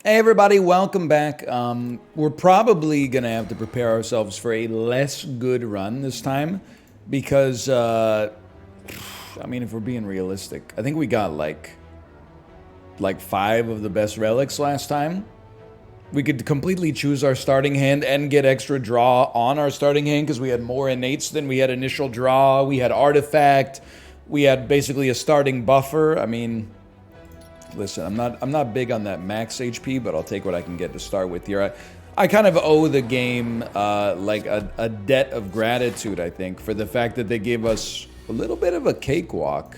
Hey everybody, welcome back. We're probably gonna have to prepare ourselves for a less good run this time because, I mean, if we're being realistic, I think we got like 5 of the best relics last time. We could completely choose our starting hand and get extra draw on our starting hand because we had more innates than we had initial draw. We had artifact. We had basically a starting buffer. I mean, listen, I'm not big on that max HP, but I'll take what I can get to start with here. I kind of owe the game like a debt of gratitude, I think, for the fact that they gave us a little bit of a cakewalk.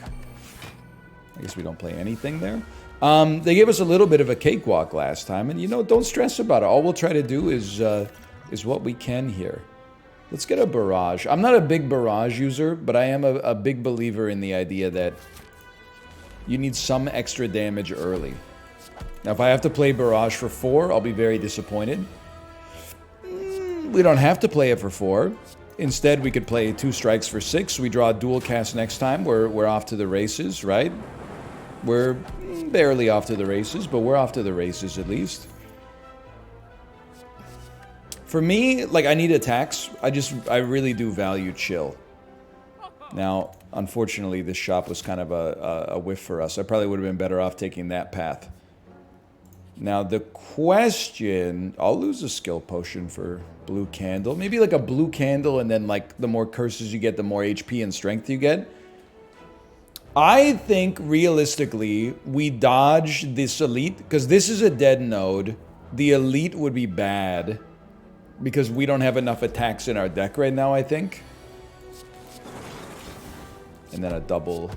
I guess we don't play anything there. They gave us a little bit of a cakewalk last time, and you know, don't stress about it. All we'll try to do is what we can here. Let's get a barrage. I'm not a big barrage user, but I am a big believer in the idea that you need some extra damage early. Now, if I have to play barrage for 4, I'll be very disappointed. We don't have to play it for 4. Instead, we could play 2 strikes for 6. We draw a dual cast next time. We're off to the races, right? We're barely off to the races, but we're off to the races at least. For me, like, I need attacks. I really do value chill. Now, unfortunately, this shop was kind of a whiff for us. I probably would have been better off taking that path. Now, the question... I'll lose a skill potion for blue candle. Maybe like a blue candle, and then like the more curses you get, the more HP and strength you get. I think, realistically, we dodge this elite, because this is a dead node. The elite would be bad, because we don't have enough attacks in our deck right now, I think. And then a double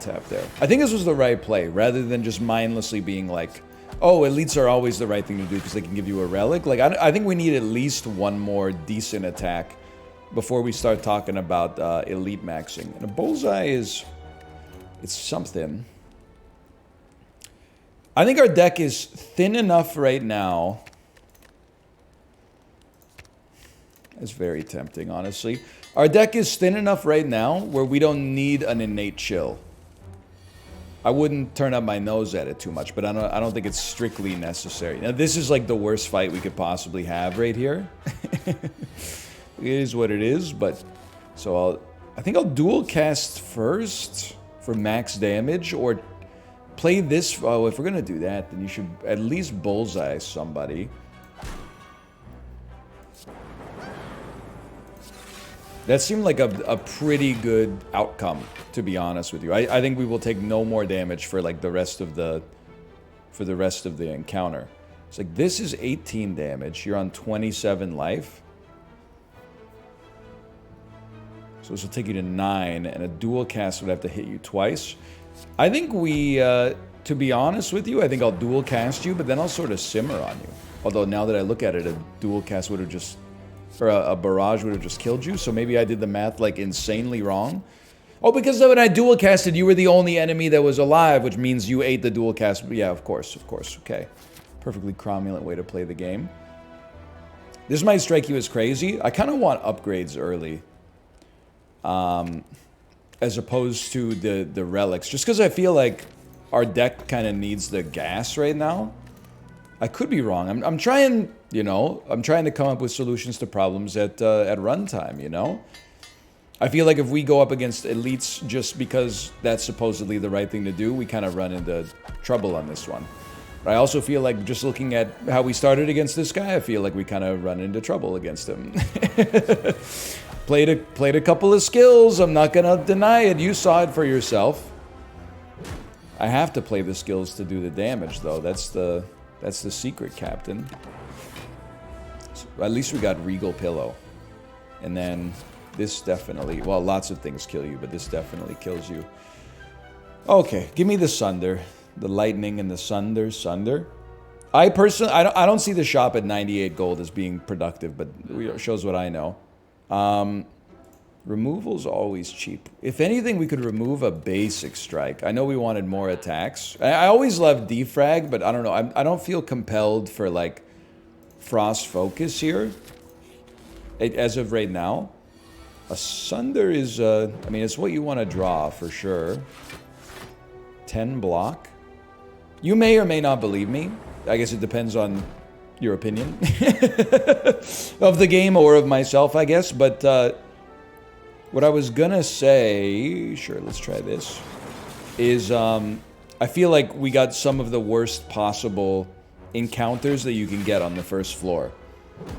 tap there. I think this was the right play, rather than just mindlessly being like, oh, elites are always the right thing to do because they can give you a relic. Like, I think we need at least one more decent attack before we start talking about elite maxing. And a bullseye is... it's something. I think our deck is thin enough right now. It's very tempting, honestly. Our deck is thin enough right now where we don't need an innate chill. I wouldn't turn up my nose at it too much, but I don't think it's strictly necessary. Now, this is like the worst fight we could possibly have right here. It is what it is, but... so I think I'll dual cast first for max damage, or play this... oh, if we're gonna do that, then you should at least bullseye somebody. That seemed like a pretty good outcome, to be honest with you. I think we will take no more damage for like the rest of the encounter. It's like, this is 18 damage. You're on 27 life. So this will take you to 9, and a dual cast would have to hit you twice. I think we, to be honest with you, I think I'll dual cast you, but then I'll sort of simmer on you. Although now that I look at it, a dual cast would have just... or a barrage would have just killed you, so maybe I did the math, like, insanely wrong. Oh, because when I dual casted, you were the only enemy that was alive, which means you ate the dual cast. Yeah, of course, okay. Perfectly cromulent way to play the game. This might strike you as crazy. I kind of want upgrades early. As opposed to the relics. Just because I feel like our deck kind of needs the gas right now. I could be wrong. I'm trying, you know, I'm trying to come up with solutions to problems at runtime, you know? I feel like if we go up against elites just because that's supposedly the right thing to do, we kind of run into trouble on this one. But I also feel like just looking at how we started against this guy, I feel like we kind of run into trouble against him. Played a couple of skills, I'm not gonna deny it. You saw it for yourself. I have to play the skills to do the damage, though. That's the secret, Captain. So at least we got Regal Pillow. And then this definitely... well, lots of things kill you, but this definitely kills you. Okay, give me the Sunder. The Lightning and the Sunder. I personally... I don't see the shop at 98 gold as being productive, but it shows what I know. Removal's always cheap. If anything, we could remove a basic strike. I know we wanted more attacks. I always love defrag, but I don't know. I don't feel compelled for, like, Frost Focus here. As of right now. A Sunder is, I mean, it's what you want to draw, for sure. 10 block. You may or may not believe me, I guess it depends on your opinion of the game or of myself, I guess. But what I was gonna say, sure, let's try this, is I feel like we got some of the worst possible encounters that you can get on the first floor.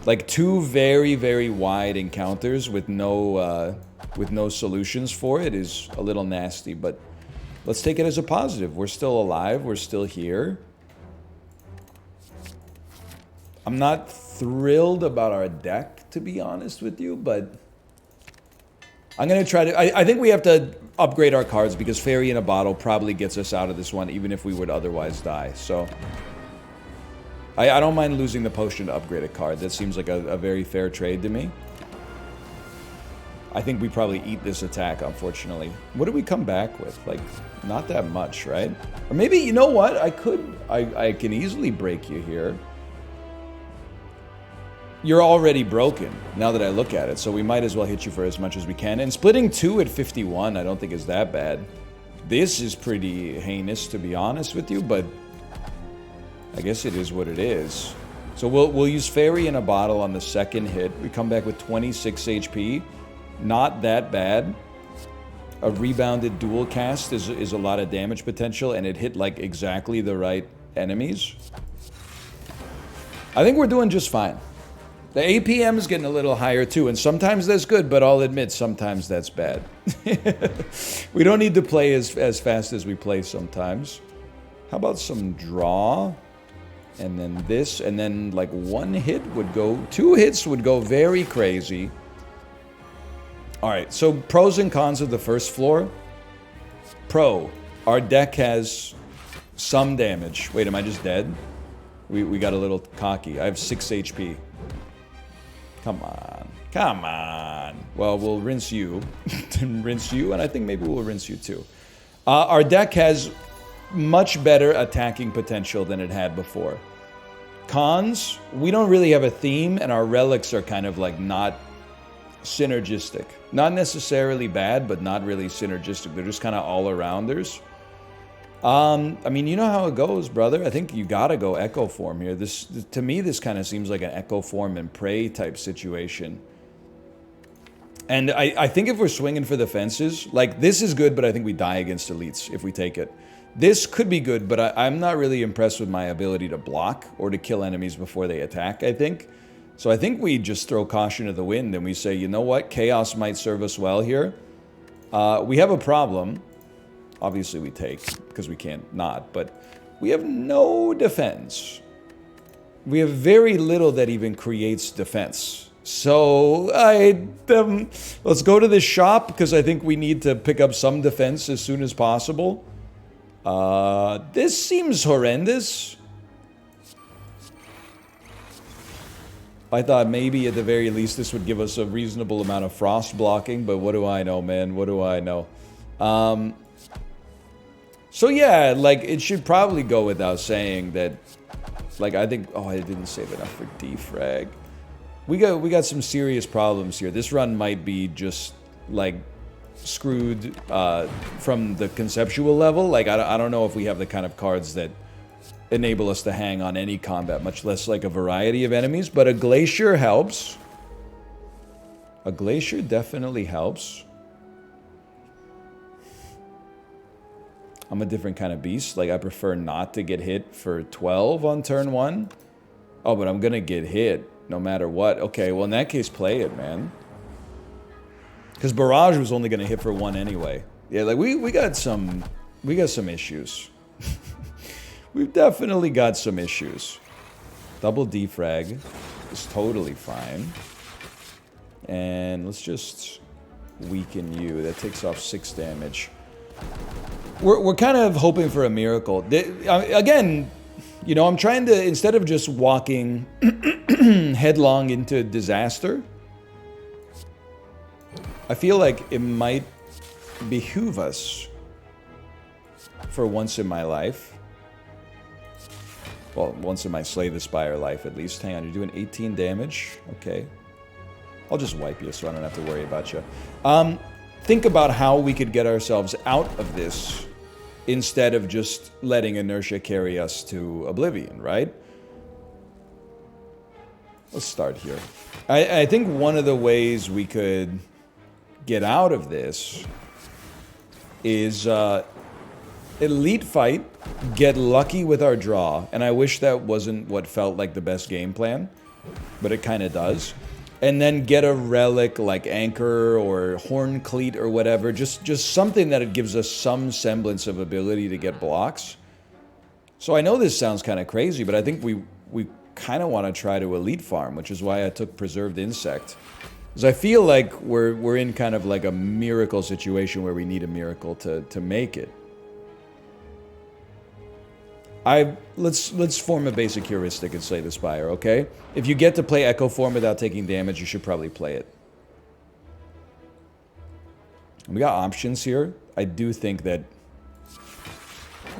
Like 2 very, very wide encounters with no solutions for it is a little nasty, but let's take it as a positive. We're still alive, we're still here. I'm not thrilled about our deck, to be honest with you, but I'm going to try to... I think we have to upgrade our cards because Fairy in a Bottle probably gets us out of this one, even if we would otherwise die. So I don't mind losing the potion to upgrade a card. That seems like a very fair trade to me. I think we probably eat this attack, unfortunately. What did we come back with? Like, not that much, right? Or maybe, you know what? I can easily break you here. You're already broken, now that I look at it, so we might as well hit you for as much as we can. And splitting 2 at 51, I don't think is that bad. This is pretty heinous, to be honest with you, but I guess it is what it is. So we'll use Fairy in a Bottle on the second hit. We come back with 26 HP. Not that bad. A rebounded dual cast is a lot of damage potential, and it hit like exactly the right enemies. I think we're doing just fine. The APM is getting a little higher too, and sometimes that's good, but I'll admit sometimes that's bad. We don't need to play as fast as we play sometimes. How about some draw? And then this, and then like 1 hit would go, 2 hits would go very crazy. Alright, so pros and cons of the first floor. Pro, our deck has some damage. Wait, am I just dead? We got a little cocky. I have 6 HP. Come on. Come on. Well, we'll rinse you. Rinse you, and I think maybe we'll rinse you too. Our deck has much better attacking potential than it had before. Cons, we don't really have a theme, and our relics are kind of like not synergistic. Not necessarily bad, but not really synergistic. They're just kind of all-arounders. I mean, you know how it goes, brother. I think you gotta go Echo Form here. This, to me, this kind of seems like an Echo Form and Prey type situation. And I think if we're swinging for the fences, like, this is good, but I think we die against elites if we take it. This could be good, but I'm not really impressed with my ability to block or to kill enemies before they attack, I think. So I think we just throw caution to the wind and we say, you know what? Chaos might serve us well here. We have a problem. Obviously we take, because we can't not, but we have no defense. We have very little that even creates defense. So, let's go to this shop, because I think we need to pick up some defense as soon as possible. This seems horrendous. I thought maybe at the very least this would give us a reasonable amount of frost blocking, but what do I know, man? What do I know? So yeah, like, it should probably go without saying that, like, I think, oh, I didn't save enough for defrag. We got some serious problems here. This run might be just, like, screwed from the conceptual level. Like, I don't know if we have the kind of cards that enable us to hang on any combat, much less, like, a variety of enemies, but a Glacier helps. A Glacier definitely helps. I'm a different kind of beast. Like, I prefer not to get hit for 12 on turn 1. Oh, but I'm gonna get hit no matter what. Okay, well, in that case, play it, man. Because Barrage was only gonna hit for 1 anyway. Yeah, like, we got some issues. We've definitely got some issues. Double defrag is totally fine. And let's just weaken you. That takes off 6 damage. We're kind of hoping for a miracle. Again, you know, I'm trying to, instead of just walking headlong into disaster, I feel like it might behoove us for once in my life. Well, once in my Slay the Spire life, at least. Hang on, you're doing 18 damage? Okay. I'll just wipe you so I don't have to worry about you. Think about how we could get ourselves out of this instead of just letting inertia carry us to oblivion, right? Let's start here. I think one of the ways we could get out of this is elite fight, get lucky with our draw, and I wish that wasn't what felt like the best game plan, but it kind of does. And then get a relic like Anchor or Horn Cleat or whatever, just something that it gives us some semblance of ability to get blocks. So I know this sounds kind of crazy, but I think we kind of want to try to elite farm, which is why I took Preserved Insect. Because I feel like we're in kind of like a miracle situation where we need a miracle to make it. Let's form a basic heuristic and slay the Spire, okay? If you get to play Echo Form without taking damage, you should probably play it. We got options here. I do think that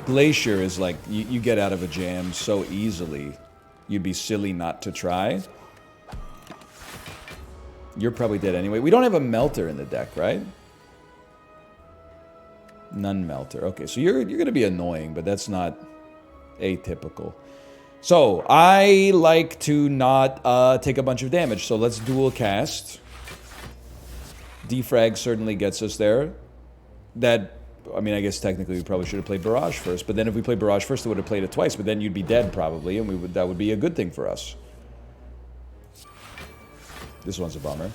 Glacier is like, you get out of a jam so easily, you'd be silly not to try. You're probably dead anyway. We don't have a Melter in the deck, right? None Melter. Okay, so you're going to be annoying, but that's not atypical. So, I like to not take a bunch of damage, so let's dual cast. Defrag certainly gets us there. That, I mean, I guess technically we probably should have played Barrage first, but then if we played Barrage first, we would have played it twice, but then you'd be dead probably, and that would be a good thing for us. This one's a bummer.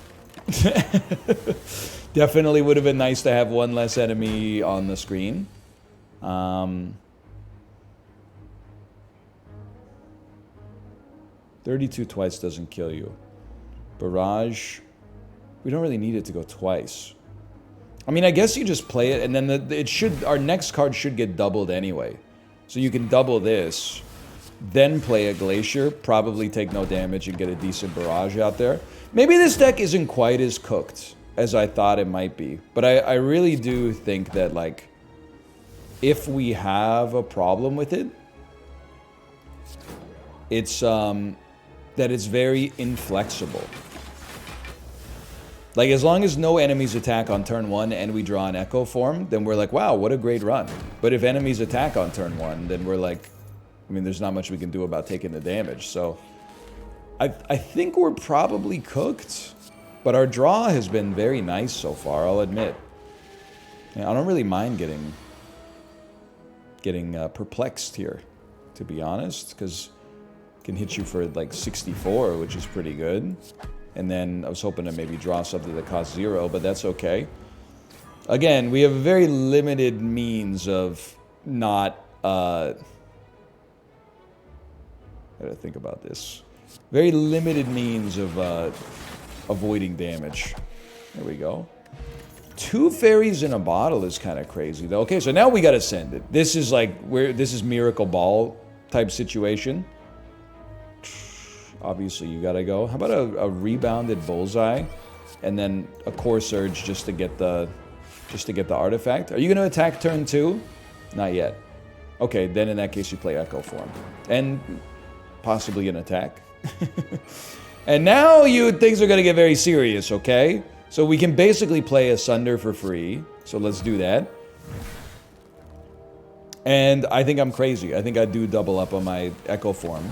Definitely would have been nice to have one less enemy on the screen. 32 twice doesn't kill you. Barrage, we don't really need it to go twice. I mean, I guess you just play it, and then our next card should get doubled anyway. So you can double this, then play a Glacier, probably take no damage and get a decent Barrage out there. Maybe this deck isn't quite as cooked as I thought it might be, but I really do think that, like, if we have a problem with it, it's that it's very inflexible. Like, as long as no enemies attack on turn 1 and we draw an Echo Form, then we're like, wow, what a great run. But if enemies attack on turn 1, then we're like, I mean, there's not much we can do about taking the damage. So, I think we're probably cooked. But our draw has been very nice so far, I'll admit. Yeah, I don't really mind getting perplexed here, to be honest, because can hit you for like 64, which is pretty good. And then I was hoping to maybe draw something that costs 0, but that's okay. Again, we have very limited means of not... I gotta think about this. Very limited means of avoiding damage. There we go. 2 fairies in a bottle is kind of crazy, though. Okay, so now we gotta send it. This is like, this is Miracle Ball type situation. Obviously, you gotta go. How about a rebounded Bullseye, and then a Core Surge just to get the artifact? Are you gonna attack turn 2? Not yet. Okay, then in that case you play Echo Form and possibly an attack. And now things are gonna get very serious. Okay, so we can basically play Asunder for free. So let's do that. And I think I'm crazy. I think I do double up on my Echo Form.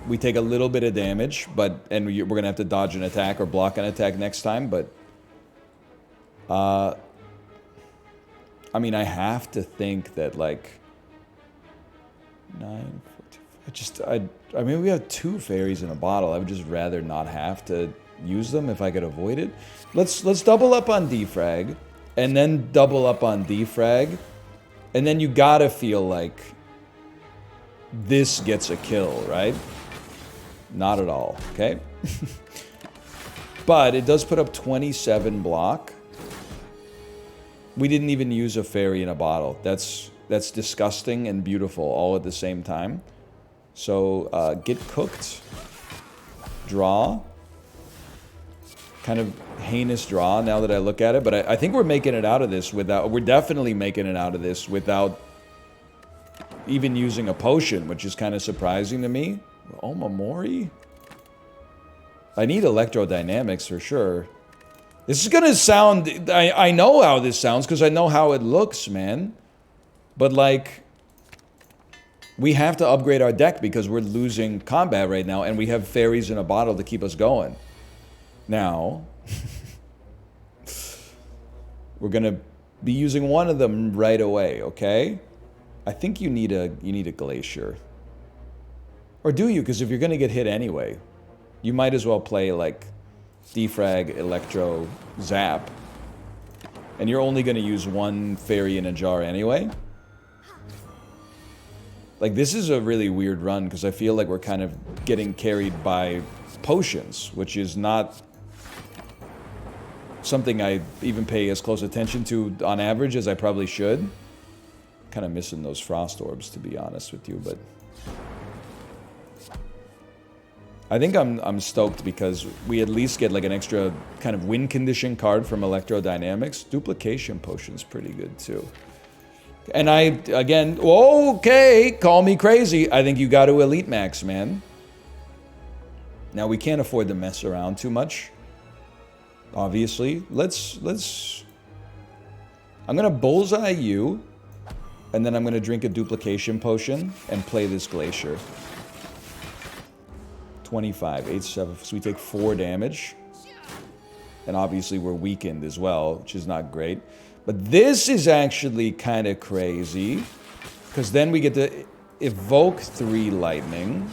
We take a little bit of damage, and we're going to have to dodge an attack or block an attack next time, but... I mean, I have to think that, like... 9, 14, I mean, we have 2 fairies in a bottle. I would just rather not have to use them if I could avoid it. Let's double up on defrag, and then double up on defrag, and then you gotta feel like this gets a kill, right? Not at all, okay? But it does put up 27 block. We didn't even use a fairy in a bottle. That's disgusting and beautiful all at the same time. So, get cooked. Draw. Kind of heinous draw now that I look at it. But I think we're making it out of this without... We're definitely making it out of this without even using a potion, which is kind of surprising to me. Omamori? I need electrodynamics for sure. This is gonna sound... I know how this sounds because I know how it looks, man. But, like, we have to upgrade our deck because we're losing combat right now, and we have fairies in a bottle to keep us going. Now, we're gonna be using one of them right away, okay? I think you need a glacier. Or do you? Because if you're gonna get hit anyway, you might as well play like defrag, electro, zap. And you're only gonna use one fairy in a jar anyway. Like, this is a really weird run because I feel like we're kind of getting carried by potions, which is not something I even pay as close attention to on average as I probably should. Kind of missing those frost orbs, to be honest with you, but I think I'm stoked because we at least get like an extra kind of win condition card from Electrodynamics. Duplication potion's pretty good too. And I, again, okay, call me crazy. I think you got to Elite Max, man. Now, we can't afford to mess around too much. Obviously. I'm going to bullseye you. And then I'm going to drink a duplication potion and play this glacier. 25, 8, 7. So we take 4 damage. And obviously we're weakened as well, which is not great. But this is actually kind of crazy. Because then we get to evoke 3 lightning.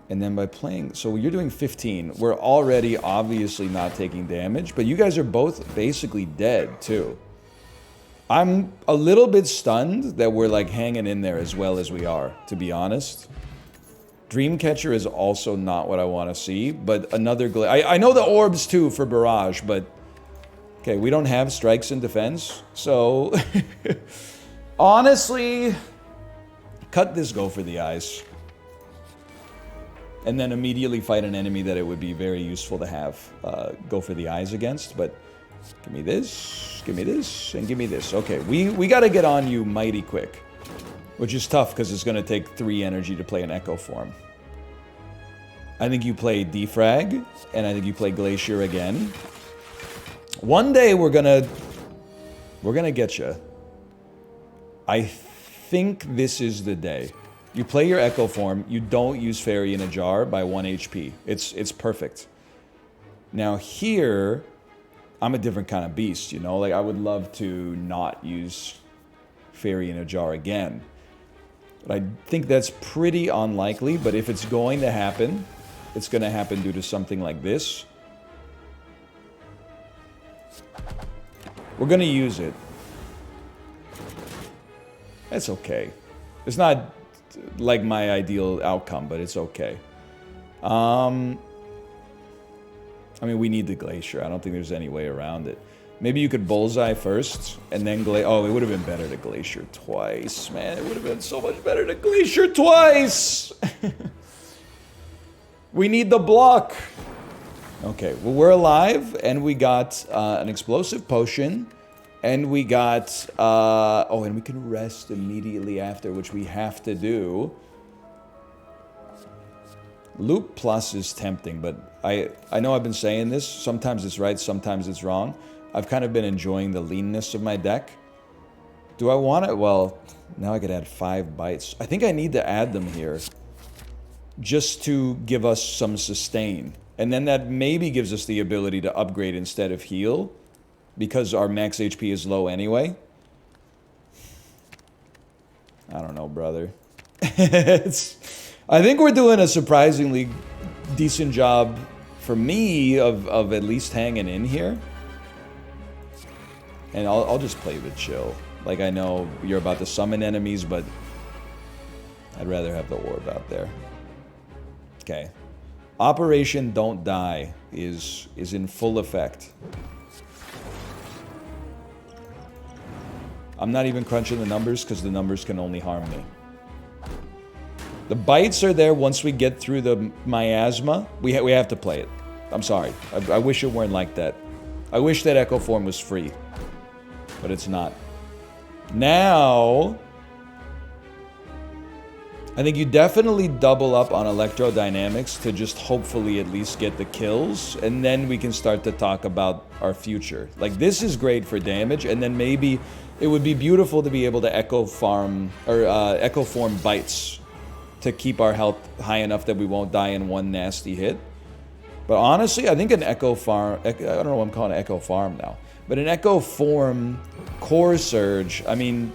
And then by playing... So you're doing 15. We're already obviously not taking damage. But you guys are both basically dead, too. I'm a little bit stunned that we're, like, hanging in there as well as we are, to be honest. Dreamcatcher is also not what I want to see. But another... I know the orbs, too, for Barrage, but... Okay, we don't have strikes in defense, so... Honestly... Cut this Go for the Eyes. And then immediately fight an enemy that it would be very useful to have Go for the Eyes against, but... Give me this, and give me this. Okay, we gotta get on you mighty quick. Which is tough, because it's gonna take 3 energy to play an Echo Form. I think you play Defrag, and I think you play Glacier again. One day we're gonna get you. I think this is the day. You play your Echo Form, you don't use Fairy in a Jar by 1 HP. It's perfect. Now here, I'm a different kind of beast, you know? Like, I would love to not use Fairy in a Jar again. But I think that's pretty unlikely, but if it's going to happen, it's going to happen due to something like this. We're going to use it. That's okay. It's not like my ideal outcome, but it's okay. I mean, we need the Glacier. I don't think there's any way around it. Maybe you could Bullseye first, and then Oh, it would have been better to Glacier twice. Man, it would have been so much better to Glacier twice! We need the block! Okay, well, we're alive, and we got an Explosive Potion, and we got... oh, and we can rest immediately after, which we have to do. Loop Plus is tempting, but I know I've been saying this. Sometimes it's right, sometimes it's wrong. I've kind of been enjoying the leanness of my deck. Do I want it? Well, now I could add 5 bites. I think I need to add them here. Just to give us some sustain. And then that maybe gives us the ability to upgrade instead of heal. Because our max HP is low anyway. I don't know, brother. I think we're doing a surprisingly decent job, for me, of at least hanging in here. And I'll just play the chill. Like, I know you're about to summon enemies, but I'd rather have the orb out there. Okay. Operation Don't Die is in full effect. I'm not even crunching the numbers, because the numbers can only harm me. The bites are there once we get through the miasma. We have to play it. I'm sorry. I wish it weren't like that. I wish that Echo Form was free. But it's not. Now... I think you definitely double up on electrodynamics to just hopefully at least get the kills, and then we can start to talk about our future. Like, this is great for damage, and then maybe it would be beautiful to be able to echo farm, or echo form bites to keep our health high enough that we won't die in one nasty hit. But honestly, I think an echo farm, I don't know what I'm calling an echo farm now, but an echo form core surge, I mean,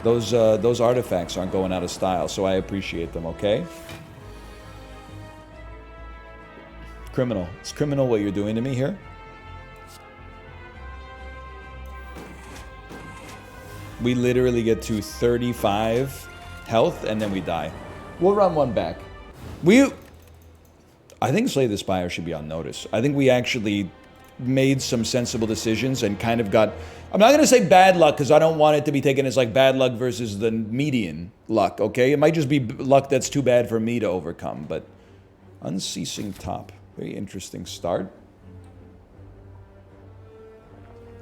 those artifacts aren't going out of style, so I appreciate them, okay? Criminal. It's criminal what you're doing to me here. We literally get to 35 health, and then we die. We'll run one back. I think Slay the Spire should be on notice. I think we actually made some sensible decisions and kind of got... I'm not going to say bad luck, because I don't want it to be taken as like bad luck versus the median luck, okay? It might just be luck that's too bad for me to overcome, but... Unceasing Top. Very interesting start.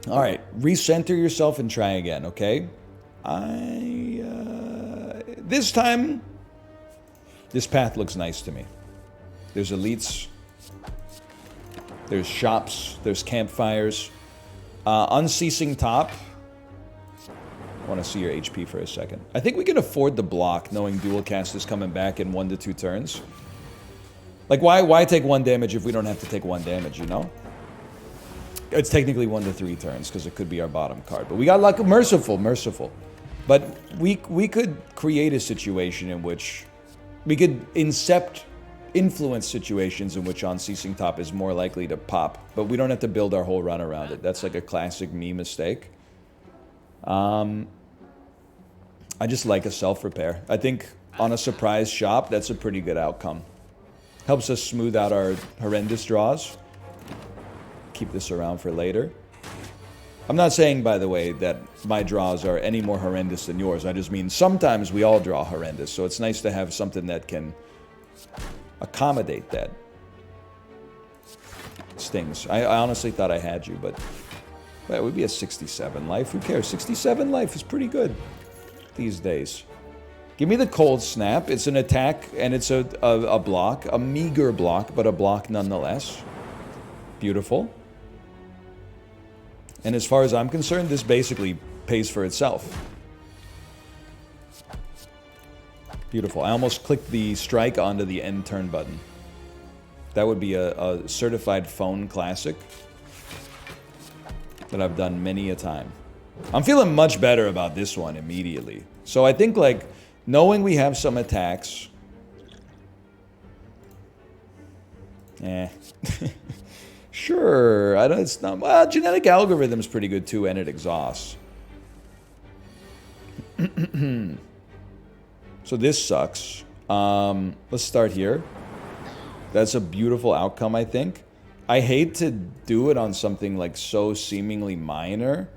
Alright, recenter yourself and try again, okay? This time, this path looks nice to me. There's elites. There's shops. There's campfires. Unceasing Top. I want to see your HP for a second. I think we can afford the block, knowing dual cast is coming back in 1 to 2 turns. Like, why take 1 damage if we don't have to take 1 damage, you know? It's technically 1 to 3 turns, because it could be our bottom card. But we got luck. Merciful. But we could create a situation in which we could influence situations in which Unceasing Top is more likely to pop, but we don't have to build our whole run around it. That's like a classic me mistake. I just like a self-repair. I think on a surprise shop, that's a pretty good outcome. Helps us smooth out our horrendous draws. Keep this around for later. I'm not saying, by the way, that my draws are any more horrendous than yours. I just mean sometimes we all draw horrendous, so it's nice to have something that can accommodate that. Stings. I honestly thought I had you, but well, it would be a 67 life. Who cares? 67 life is pretty good these days. Give me the Cold Snap. It's an attack, and it's a block. A meager block, but a block nonetheless. Beautiful. And as far as I'm concerned, this basically pays for itself. Beautiful. I almost clicked the strike onto the end turn button. That would be a certified phone classic that I've done many a time. I'm feeling much better about this one immediately. So I think, like, knowing we have some attacks... Sure, it's not... Well, genetic algorithm's pretty good too, and it exhausts. So this sucks. Let's start here. That's a beautiful outcome, I think. I hate to do it on something like so seemingly minor,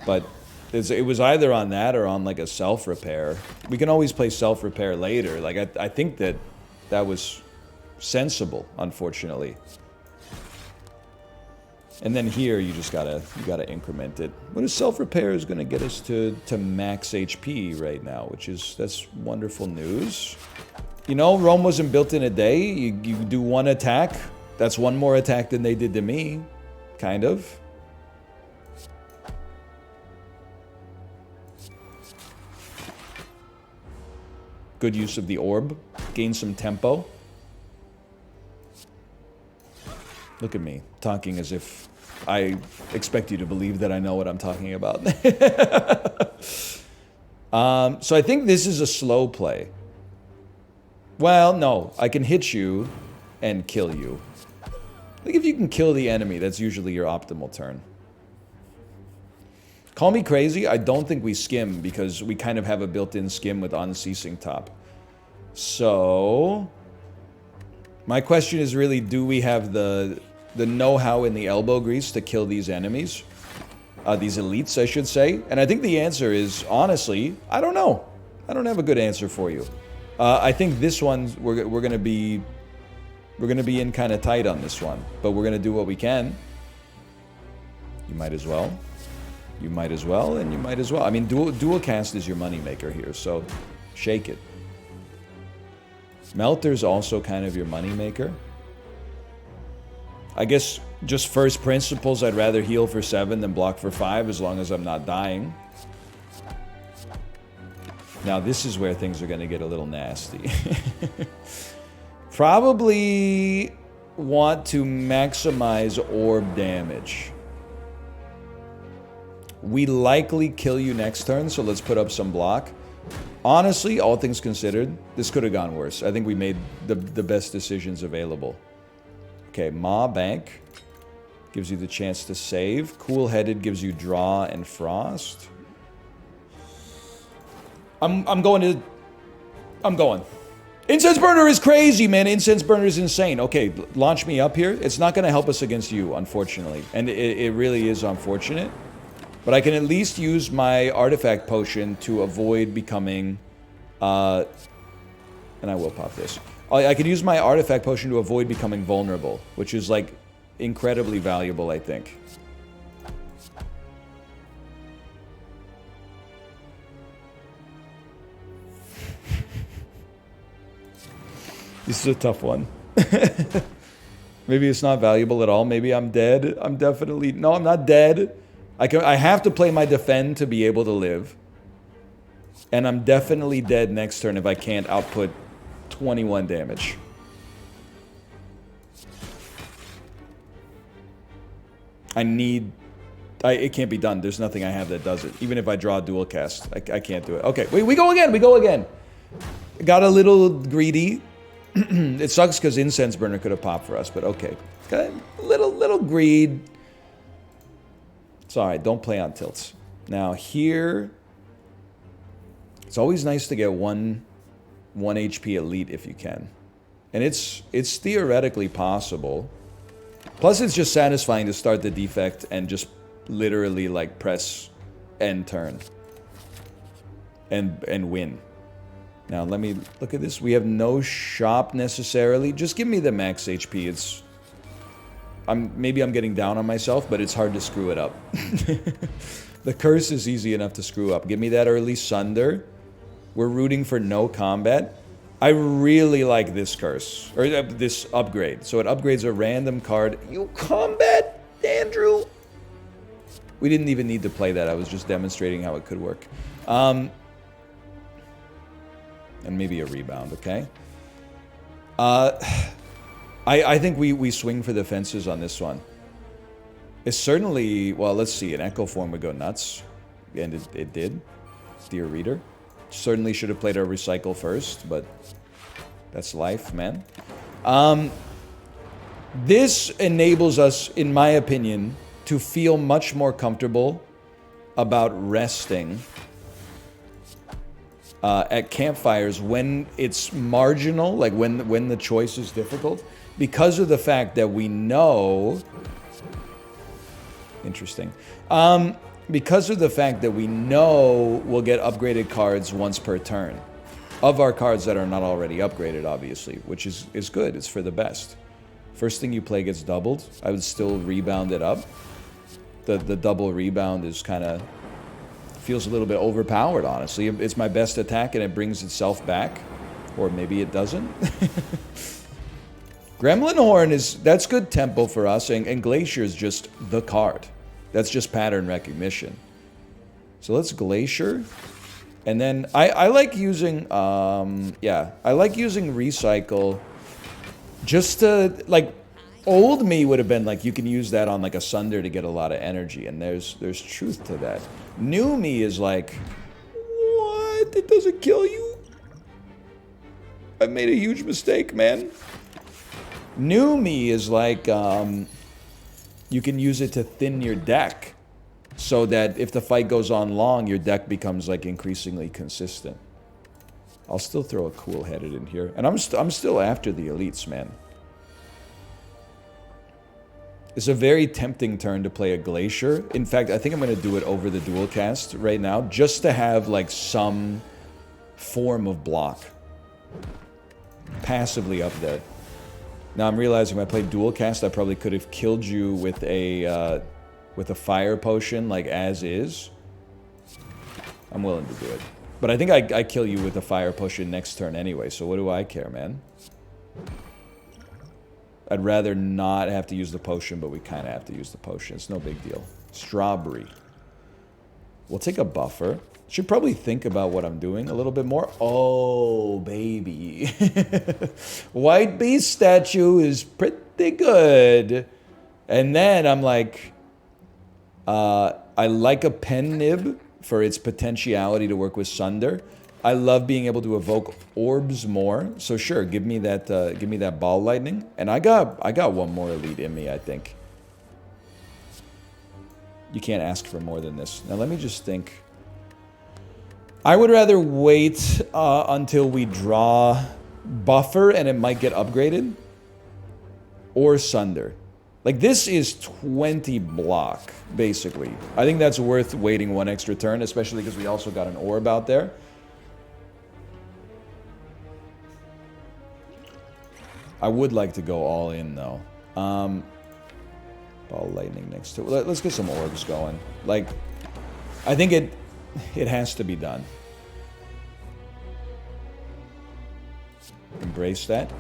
but it was either on that or on like a self-repair. We can always play self-repair later. Like I think that was sensible, unfortunately. And then here you gotta increment it. But a self-repair is gonna get us to max HP right now, that's wonderful news. You know, Rome wasn't built in a day. You do one attack. That's one more attack than they did to me. Kind of. Good use of the orb. Gain some tempo. Look at me, talking as if I expect you to believe that I know what I'm talking about. So I think this is a slow play. Well, no, I can hit you and kill you. Like, if you can kill the enemy, that's usually your optimal turn. Call me crazy, I don't think we skim because we kind of have a built-in skim with Unceasing Top. So... my question is really, do we have the know-how in the elbow grease to kill these enemies? These elites, I should say. And I think the answer is, honestly, I don't know. I don't have a good answer for you. I think this one, we're gonna be in kind of tight on this one. But we're gonna do what we can. You might as well. You might as well, and you might as well. I mean, dual cast is your moneymaker here, so shake it. Melter's also kind of your moneymaker. I guess just first principles, I'd rather heal for 7 than block for 5 as long as I'm not dying. Now this is where things are going to get a little nasty. Probably want to maximize orb damage. We likely kill you next turn, so let's put up some block. Honestly, all things considered, this could have gone worse. I think we made the best decisions available. Okay, Ma Bank gives you the chance to save. Cool-Headed gives you draw and frost. I'm going. Incense Burner is crazy, man. Incense Burner is insane. Okay, launch me up here. It's not going to help us against you, unfortunately. And it really is unfortunate. But I can at least use my artifact potion to avoid becoming... and I will pop this. I could use my artifact potion to avoid becoming vulnerable, which is, like, incredibly valuable, I think. This is a tough one. Maybe it's not valuable at all. Maybe I'm dead. I'm definitely... No, I'm not dead. I have to play my defend to be able to live. And I'm definitely dead next turn if I can't output 21 damage. It can't be done. There's nothing I have that does it. Even if I draw a dual cast, I can't do it. Okay, wait, we go again. We go again. Got a little greedy. It sucks because Incense Burner could have popped for us, but okay. Got a little greed. It's alright, don't play on tilts. Now here, it's always nice to get one HP elite if you can. And it's theoretically possible. Plus it's just satisfying to start the defect and just literally like press end turn. And win. Now let me look at this. We have no shop necessarily. Just give me the max HP. Maybe I'm getting down on myself, but it's hard to screw it up. The curse is easy enough to screw up. Give me that early Sunder. We're rooting for no combat. I really like this curse, or this upgrade. So it upgrades a random card. You combat, Andrew. We didn't even need to play that. I was just demonstrating how it could work. And maybe a rebound, okay? I think we swing for the fences on this one. It's certainly... Well, let's see. An Echo Form would go nuts. And it did. Dear Reader. Certainly should have played our Recycle first, but... That's life, man. This enables us, in my opinion, to feel much more comfortable about resting at campfires when it's marginal, like when the choice is difficult, because of the fact that we know... Interesting. Because of the fact that we know we'll get upgraded cards once per turn. Of our cards that are not already upgraded, obviously, which is good. It's for the best. First thing you play gets doubled. I would still rebound it up. The double rebound is kind of... feels a little bit overpowered, honestly. It's my best attack and it brings itself back. Or maybe it doesn't. Gremlin Horn that's good tempo for us, and Glacier is just the card. That's just pattern recognition. So let's Glacier. And then I like using I like using Recycle just to, like, old me would have been like, you can use that on like a Sunder to get a lot of energy, and there's truth to that. New me is like, what? It doesn't kill you? I made a huge mistake, man. New me is like, you can use it to thin your deck so that if the fight goes on long, your deck becomes like increasingly consistent. I'll still throw a Cool-Headed in here. And I'm still after the elites, man. It's a very tempting turn to play a Glacier. In fact, I think I'm going to do it over the dual cast right now, just to have like some form of block passively up there. Now I'm realizing when I played dual cast, I probably could have killed you with a with a fire potion, like, as is, I'm willing to do it. But I think I kill you with a fire potion next turn anyway, so what do I care, man? I'd rather not have to use the potion, but we kind of have to use the potion. It's no big deal. Strawberry. We'll take a buffer. Should probably think about what I'm doing a little bit more. Oh, baby. White beast statue is pretty good. And then I'm like, I like a pen nib for its potentiality to work with Sunder. I love being able to evoke orbs more. So sure, give me that ball lightning. And I got one more elite in me, I think. You can't ask for more than this. Now let me just think. I would rather wait until we draw buffer and it might get upgraded. Or Sunder. Like, this is 20 block, basically. I think that's worth waiting one extra turn, especially because we also got an orb out there. I would like to go all in, though. Ball lightning next to it. Let's get some orbs going. Like, I think it has to be done. Embrace that.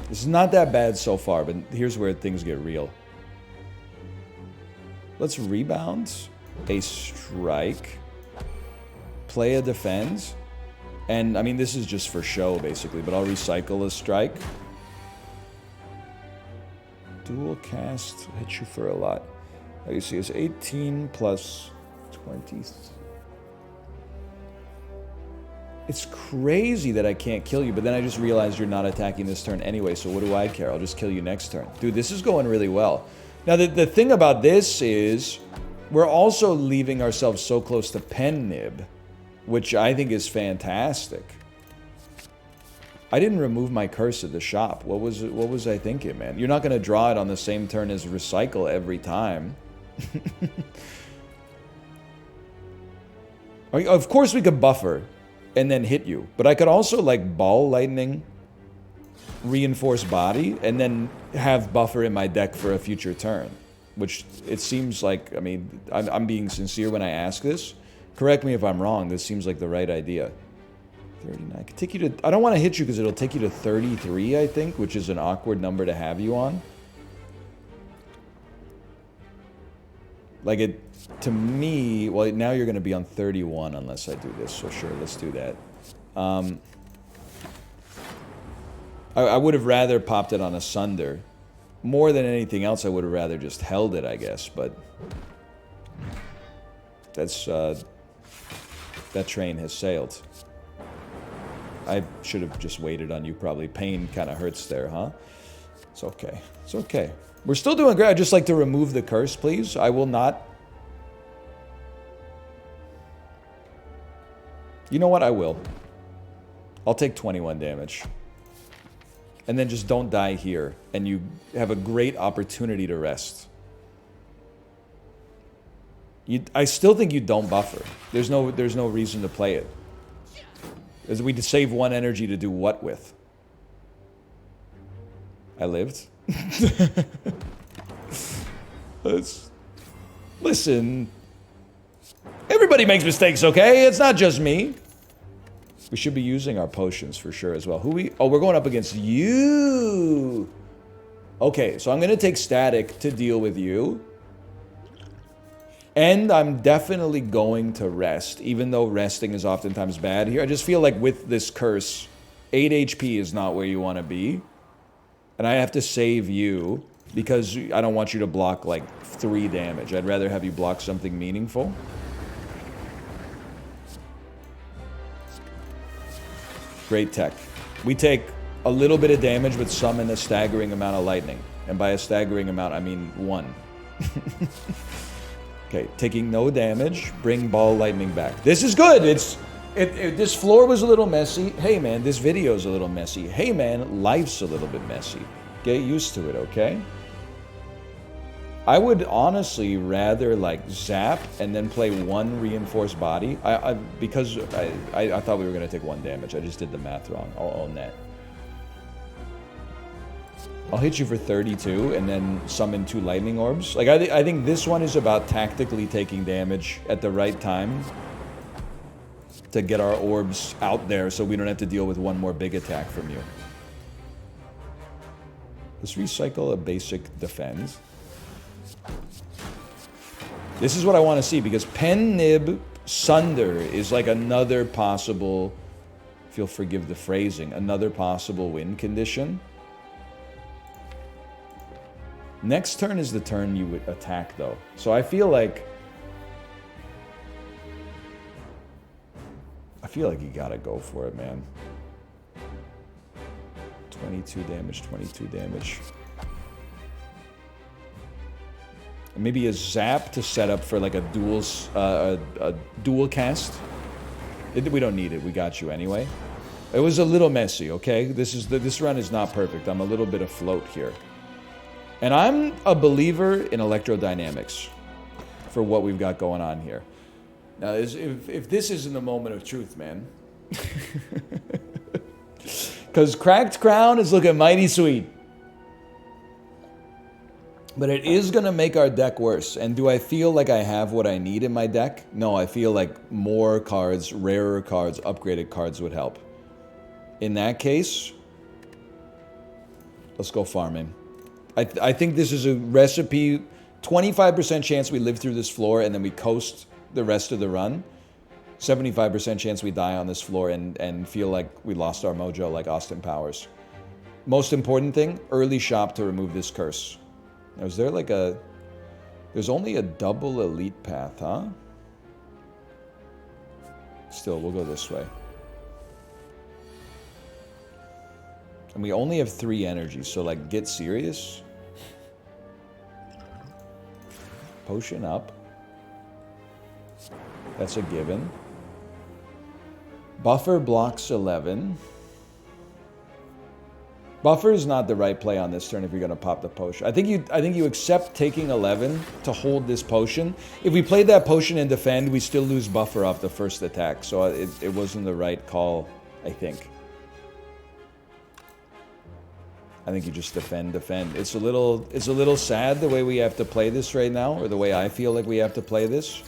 This is not that bad so far, but here's where things get real. Let's rebound a strike, play a defense, and I mean, this is just for show, basically, but I'll recycle a strike. Dual cast, hit you for a lot. Now you see it's 18 plus 20. It's crazy that I can't kill you, but then I just realized you're not attacking this turn anyway, so what do I care? I'll just kill you next turn. Dude, this is going really well. Now, the thing about this is we're also leaving ourselves so close to pen nib, which I think is fantastic. I didn't remove my curse at the shop. What was I thinking, man? You're not going to draw it on the same turn as recycle every time. Of course we could buffer and then hit you. But I could also, like, ball lightning, reinforce body, and then have buffer in my deck for a future turn. Which, it seems like, I mean, I'm being sincere when I ask this. Correct me if I'm wrong, this seems like the right idea. 39. Could take you to, I don't want to hit you because it'll take you to 33, I think, which is an awkward number to have you on. Like, it, to me, well, now you're going to be on 31 unless I do this, so sure, let's do that. I would have rather popped it on a Sunder. More than anything else, I would have rather just held it, I guess, but that's, that train has sailed. I should have just waited on you, probably. Pain kind of hurts there, huh? It's okay. It's okay. We're still doing great. I'd just like to remove the curse, please. I will not. You know what? I will. I'll take 21 damage. And then just don't die here. And you have a great opportunity to rest. I still think you don't buffer. There's no reason to play it. As we save one energy to do what with? I lived. Listen. Everybody makes mistakes, okay? It's not just me. We should be using our potions for sure as well. Oh, we're going up against you. Okay, so I'm going to take static to deal with you. And I'm definitely going to rest, even though resting is oftentimes bad here. I just feel like with this curse, 8 HP is not where you want to be. And I have to save you because I don't want you to block like 3 damage. I'd rather have you block something meaningful. Great tech. We take a little bit of damage but summon a staggering amount of lightning. And by a staggering amount, I mean 1. Okay, taking no damage, bring ball lightning back. This is good. This floor was a little messy. Hey man, this video's a little messy. Hey man, life's a little bit messy. Get used to it, okay? I would honestly rather like zap and then play 1 reinforced body. Because I thought we were gonna take 1 damage. I just did the math wrong. I'll own that. I'll hit you for 32 and then summon 2 lightning orbs. Like, I think this one is about tactically taking damage at the right time to get our orbs out there so we don't have to deal with one more big attack from you. Let's recycle a basic defend. This is what I want to see, because Pen Nib Sunder is like another possible, if you'll forgive the phrasing, another possible win condition. Next turn is the turn you would attack, though. So I feel like you gotta go for it, man. 22 damage, 22 damage. Maybe a zap to set up for like a dual cast. We don't need it. We got you anyway. It was a little messy, okay? This run is not perfect. I'm a little bit afloat here. And I'm a believer in electrodynamics for what we've got going on here. Now, if this isn't a moment of truth, man. Because Cracked Crown is looking mighty sweet. But it is going to make our deck worse. And do I feel like I have what I need in my deck? No, I feel like more cards, rarer cards, upgraded cards would help. In that case, let's go farming. I think this is a recipe. 25% chance we live through this floor and then we coast the rest of the run. 75% chance we die on this floor and feel like we lost our mojo like Austin Powers. Most important thing, early shop to remove this curse. Now, is there like a... There's only a double elite path, huh? Still, we'll go this way. And we only have 3 energies, so like, get serious. Potion up. That's a given. Buffer blocks 11. Buffer is not the right play on this turn if you're going to pop the potion. I think you accept taking 11 to hold this potion. If we played that potion and defend, we still lose buffer off the first attack. So it wasn't the right call, I think. I think you just defend. It's a little sad the way we have to play this right now, or the way I feel like we have to play this.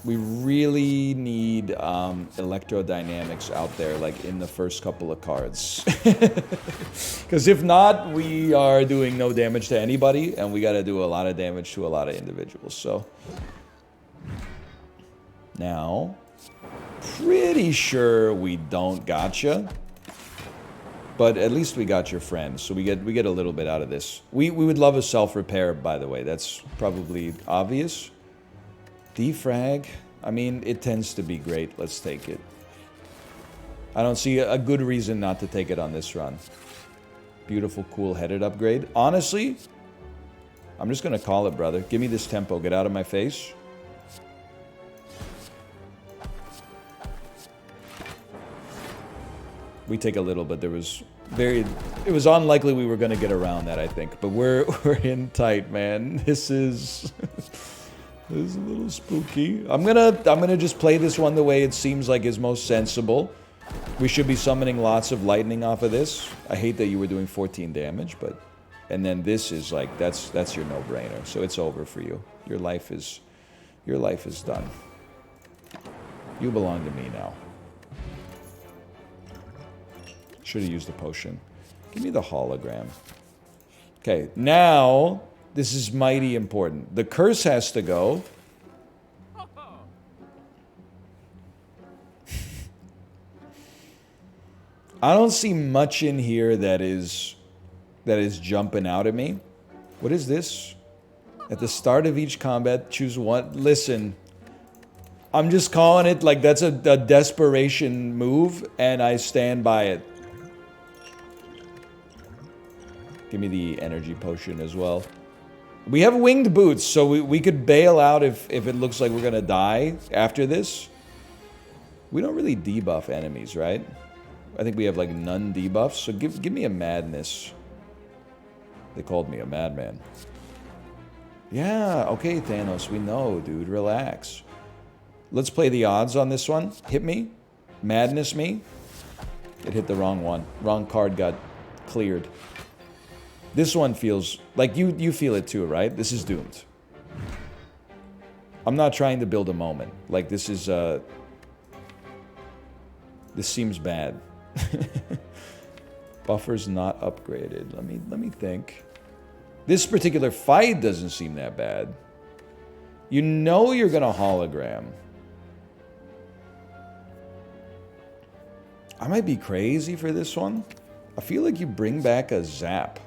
We really need electrodynamics out there, like in the first couple of cards. Because if not, we are doing no damage to anybody, and we got to do a lot of damage to a lot of individuals. So now, pretty sure we don't gotcha. But at least we got your friends, so we get a little bit out of this. We would love a self-repair, by the way. That's probably obvious. Defrag, I mean, it tends to be great. Let's take it. I don't see a good reason not to take it on this run. Beautiful, cool headed upgrade. Honestly, I'm just going to call it, brother. Give me this tempo. Get out of my face. We take a little, but it was unlikely we were going to get around that, I think. But we're in tight, man. This is this is a little spooky. I'm gonna just play this one the way it seems like is most sensible. We should be summoning lots of lightning off of this. I hate that you were doing 14 damage, but and then this is like that's your no-brainer. So it's over for you. Your life is done. You belong to me now. Should have used the potion. Give me the hologram. Okay, now this is mighty important. The curse has to go. I don't see much in here that is jumping out at me. What is this? At the start of each combat, choose one. Listen, I'm just calling it like that's a desperation move, and I stand by it. Give me the energy potion as well. We have winged boots, so we could bail out if it looks like we're gonna die after this. We don't really debuff enemies, right? I think we have like none debuffs, so give me a madness. They called me a madman. Yeah, okay, Thanos, we know, dude. Relax. Let's play the odds on this one. Hit me. Madness me. It hit the wrong one. Wrong card got cleared. This one feels like you feel it too, right? This is doomed. I'm not trying to build a moment. Like this is this seems bad. Buffer's not upgraded. Let me think. This particular fight doesn't seem that bad. You know you're gonna hologram. I might be crazy for this one. I feel like you bring back a zap.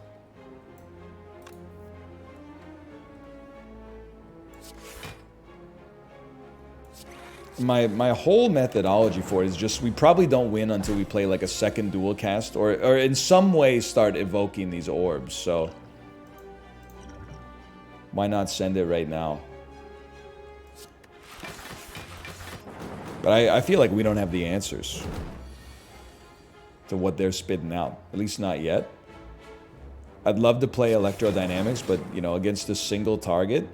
My whole methodology for it is just we probably don't win until we play like a second dual cast or in some way start evoking these orbs, so why not send it right now? But I feel like we don't have the answers to what they're spitting out, at least not yet. I'd love to play electrodynamics, but you know, against a single target,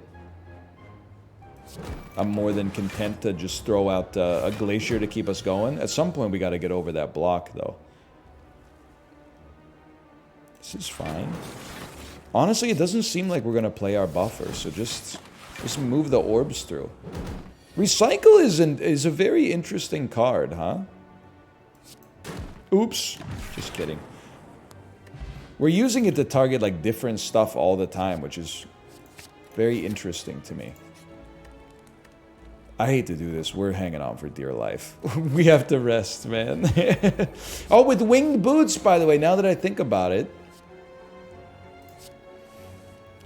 I'm more than content to just throw out a glacier to keep us going. At some point, we got to get over that block, though. This is fine. Honestly, it doesn't seem like we're going to play our buffer, so just move the orbs through. Recycle is a very interesting card, huh? Oops. Just kidding. We're using it to target, like, different stuff all the time, which is very interesting to me. I hate to do this. We're hanging on for dear life. We have to rest, man. Oh, with winged boots, by the way, now that I think about it,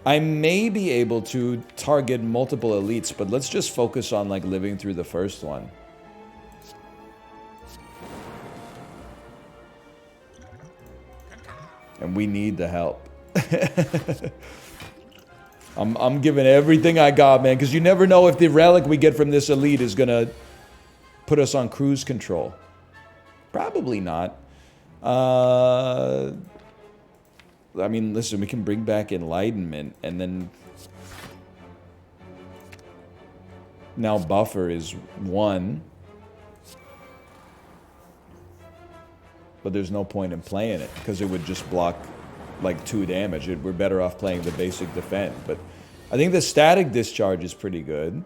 I may be able to target multiple elites, but let's just focus on, like, living through the first one. And we need the help. I'm giving everything I got, man, because you never know if the relic we get from this elite is going to put us on cruise control. Probably not. I mean, listen, we can bring back Enlightenment, and then now Buffer is 1. But there's no point in playing it, because it would just block like 2 damage. We're better off playing the basic defend. But I think the static discharge is pretty good.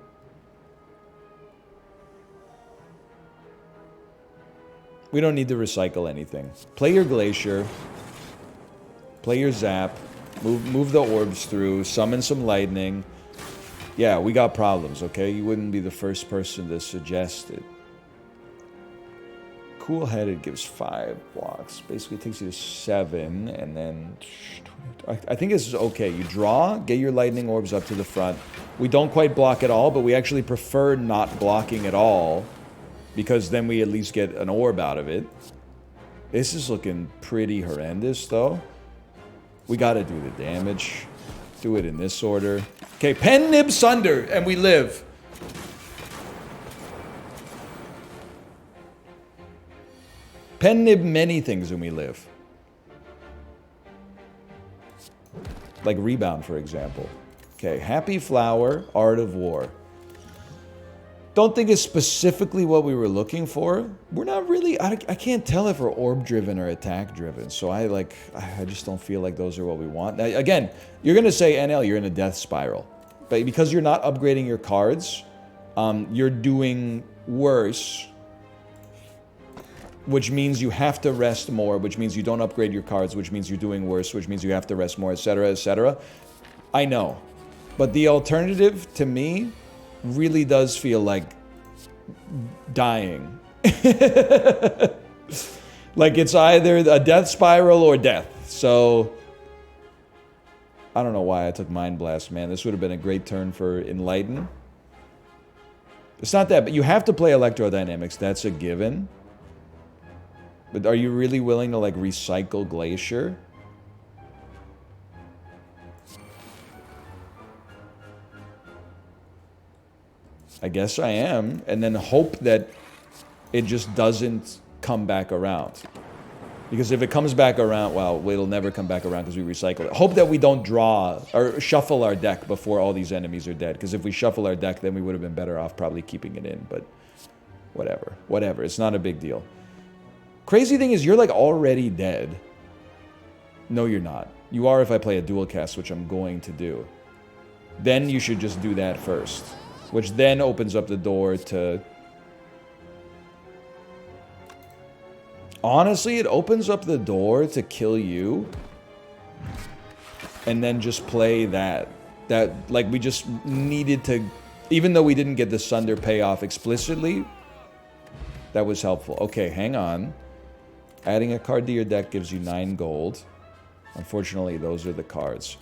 We don't need to recycle anything. Play your glacier. Play your zap. Move the orbs through. Summon some lightning. Yeah, we got problems, okay? You wouldn't be the first person to suggest it. Cool-headed gives 5 blocks. Basically takes you to 7, and then I think this is okay. You draw, get your lightning orbs up to the front. We don't quite block at all, but we actually prefer not blocking at all, because then we at least get an orb out of it. This is looking pretty horrendous, though. We gotta do the damage. Do it in this order. Okay, pen, nib, sunder, and we live. Pen nib many things and we live. Like rebound, for example. Okay, happy flower, art of war. Don't think it's specifically what we were looking for. We're not really, I can't tell if we're orb driven or attack driven. So I just don't feel like those are what we want. Now, again, you're going to say, NL, you're in a death spiral. But because you're not upgrading your cards, you're doing worse. Which means you have to rest more, which means you don't upgrade your cards, which means you're doing worse, which means you have to rest more, etc., etc. I know. But the alternative, to me, really does feel like dying. Like it's either a death spiral or death. So, I don't know why I took Mind Blast, man. This would have been a great turn for Enlighten. It's not that, but you have to play Electrodynamics. That's a given. But are you really willing to, like, recycle Glacier? I guess I am. And then hope that it just doesn't come back around. Because if it comes back around, well, it'll never come back around because we recycle it. Hope that we don't draw or shuffle our deck before all these enemies are dead. Because if we shuffle our deck, then we would have been better off probably keeping it in. But whatever. Whatever. It's not a big deal. Crazy thing is, you're like already dead. No, you're not. You are if I play a dual cast, which I'm going to do. Then you should just do that first. Which then opens up the door to... Honestly, it opens up the door to kill you. And then just play that. That, like, we just needed to... Even though we didn't get the Sunder payoff explicitly, that was helpful. Okay, hang on. Adding a card to your deck gives you 9 gold. Unfortunately, those are the cards.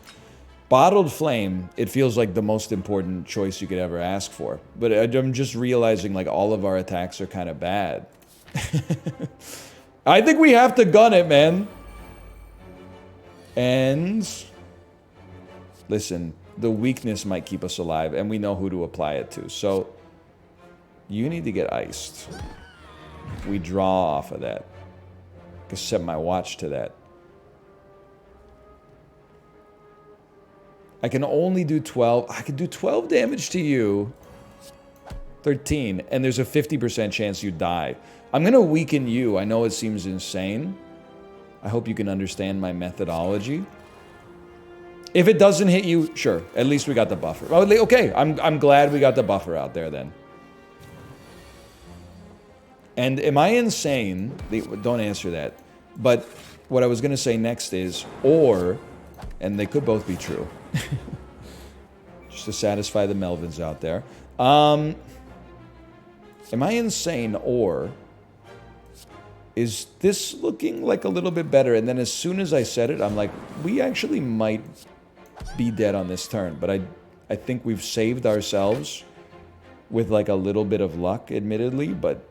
Bottled Flame, it feels like the most important choice you could ever ask for. But I'm just realizing, like, all of our attacks are kind of bad. I think we have to gun it, man. And... Listen, the weakness might keep us alive, and we know who to apply it to. So, you need to get iced. We draw off of that. I can set my watch to that. I can only do 12. I can do 12 damage to you. 13. And there's a 50% chance you die. I'm going to weaken you. I know it seems insane. I hope you can understand my methodology. If it doesn't hit you, sure. At least we got the buffer. Okay, I'm glad we got the buffer out there then. And am I insane? Don't answer that. But what I was going to say next is, or, and they could both be true. Just to satisfy the Melvins out there. Am I insane, or is this looking like a little bit better? And then as soon as I said it, I'm like, we actually might be dead on this turn. But I think we've saved ourselves with like a little bit of luck, admittedly. But,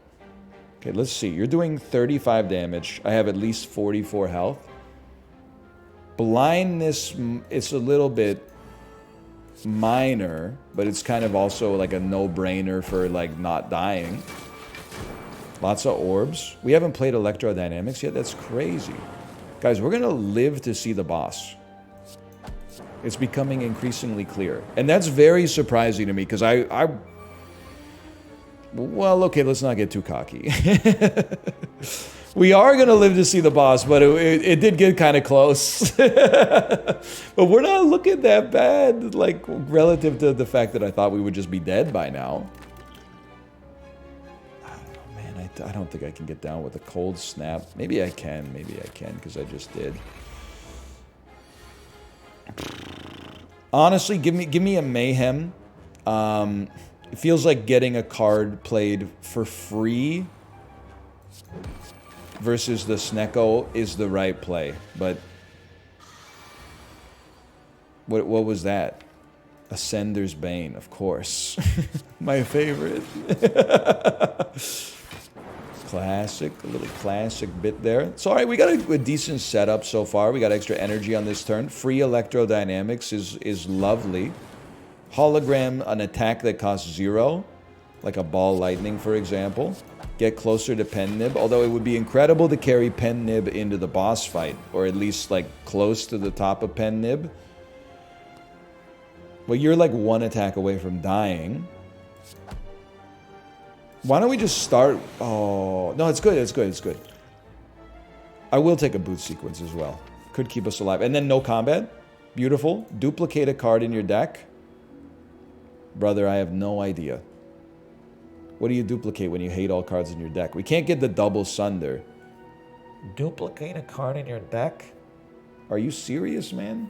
okay, let's see. You're doing 35 damage. I have at least 44 health. Blindness, it's a little bit minor, but it's kind of also like a no-brainer for like not dying. Lots of orbs. We haven't played electrodynamics yet. That's crazy. Guys, we're going to live to see the boss. It's becoming increasingly clear. And that's very surprising to me because well, okay, let's not get too cocky. We are going to live to see the boss, but it did get kind of close. But we're not looking that bad, like, relative to the fact that I thought we would just be dead by now. I don't know, man. I don't think I can get down with a cold snap. Maybe I can, because I just did. Honestly, give me a Mayhem. It feels like getting a card played for free versus the Snecko is the right play, but what was that? Ascender's Bane, of course. My favorite. Classic, a little classic bit there. It's all right, we got a decent setup so far. We got extra energy on this turn. Free electrodynamics is lovely. Hologram, an attack that costs 0, like a ball lightning, for example. Get closer to Pen Nib, although it would be incredible to carry Pen Nib into the boss fight, or at least like close to the top of Pen Nib. Well, you're like 1 attack away from dying. Why don't we just start? Oh, no, it's good, it's good, it's good. I will take a boot sequence as well. Could keep us alive. And then no combat. Beautiful. Duplicate a card in your deck. Brother, I have no idea. What do you duplicate when you hate all cards in your deck? We can't get the double Sunder. Duplicate a card in your deck? Are you serious, man?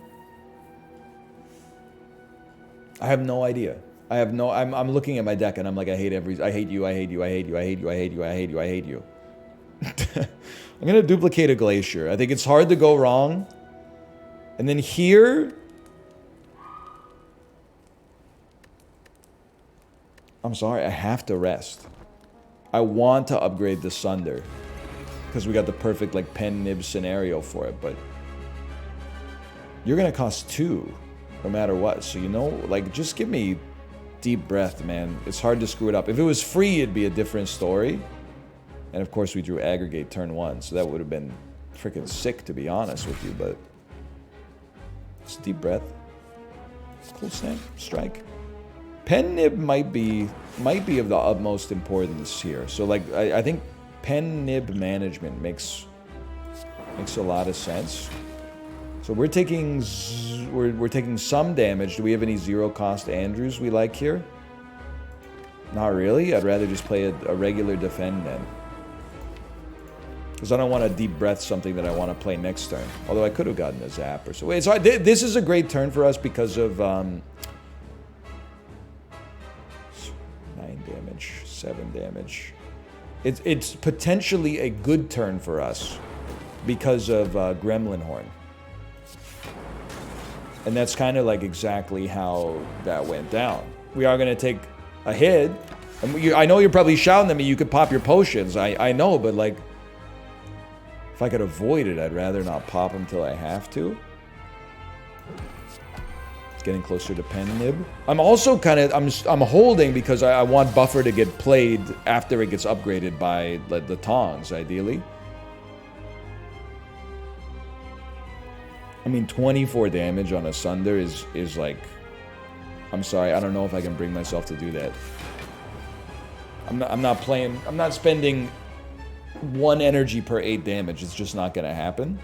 I have no idea. I have no... I'm looking at my deck and I'm like, I hate you, I hate you, I hate you, I hate you, I hate you, I hate you. I'm going to duplicate a Glacier. I think it's hard to go wrong. And then here... I'm sorry, I have to rest. I want to upgrade the Sunder. Because we got the perfect, like, Pen Nib scenario for it, but... You're gonna cost 2, no matter what. So, you know, like, just give me deep breath, man. It's hard to screw it up. If it was free, it'd be a different story. And, of course, we drew Aggregate turn 1, so that would have been freaking sick, to be honest with you, but... Just deep breath. Cool snap. Strike. Pen Nib might be of the utmost importance here. So, like, I think Pen Nib management makes a lot of sense. So we're taking we're taking some damage. Do we have any zero cost Andrews we like here? Not really. I'd rather just play a regular defend then. Because I don't want to deep breath something that I want to play next turn. Although I could have gotten a zap or so. Wait, so this is a great turn for us because of 9 damage, 7 damage. It's potentially a good turn for us because of Gremlin Horn. And that's kind of like exactly how that went down. We are going to take a hit. And I know you're probably shouting at me, you could pop your potions. I know, but like, if I could avoid it, I'd rather not pop them till I have to. It's getting closer to Pen Nib. I'm also kind of, I'm holding because I want Buffer to get played after it gets upgraded by the Tongs, ideally. I mean, 24 damage on a Sunder is like... I'm sorry, I don't know if I can bring myself to do that. I'm not spending 1 energy per 8 damage. It's just not gonna happen.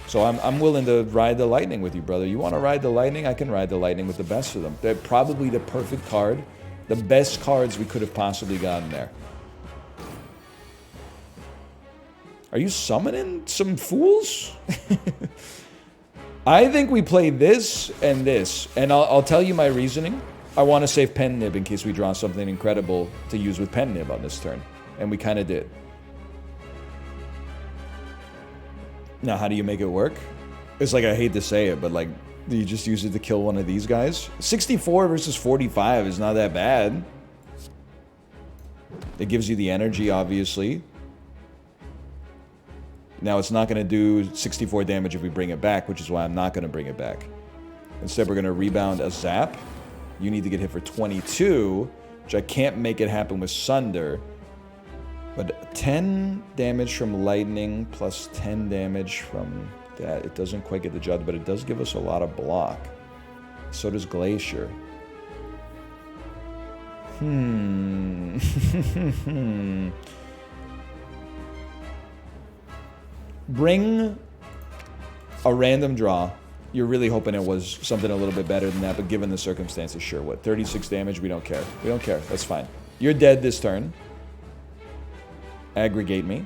So I'm willing to ride the lightning with you, brother. You want to ride the lightning? I can ride the lightning with the best of them. They're probably the perfect card. The best cards we could have possibly gotten there. Are you summoning some fools? I think we play this, and I'll tell you my reasoning. I want to save Pen Nib in case we draw something incredible to use with Pen Nib on this turn. And we kind of did. Now, how do you make it work? It's like, I hate to say it, but like, do you just use it to kill one of these guys? 64 versus 45 is not that bad. It gives you the energy, obviously. Now, it's not going to do 64 damage if we bring it back, which is why I'm not going to bring it back. Instead, we're going to rebound a zap. You need to get hit for 22, which I can't make it happen with Sunder. But 10 damage from lightning plus 10 damage from that. It doesn't quite get the job, but it does give us a lot of block. So does Glacier. Bring a random draw. You're really hoping it was something a little bit better than that, but given the circumstances, sure. What, 36 damage? We don't care. We don't care. That's fine. You're dead this turn. Aggregate me.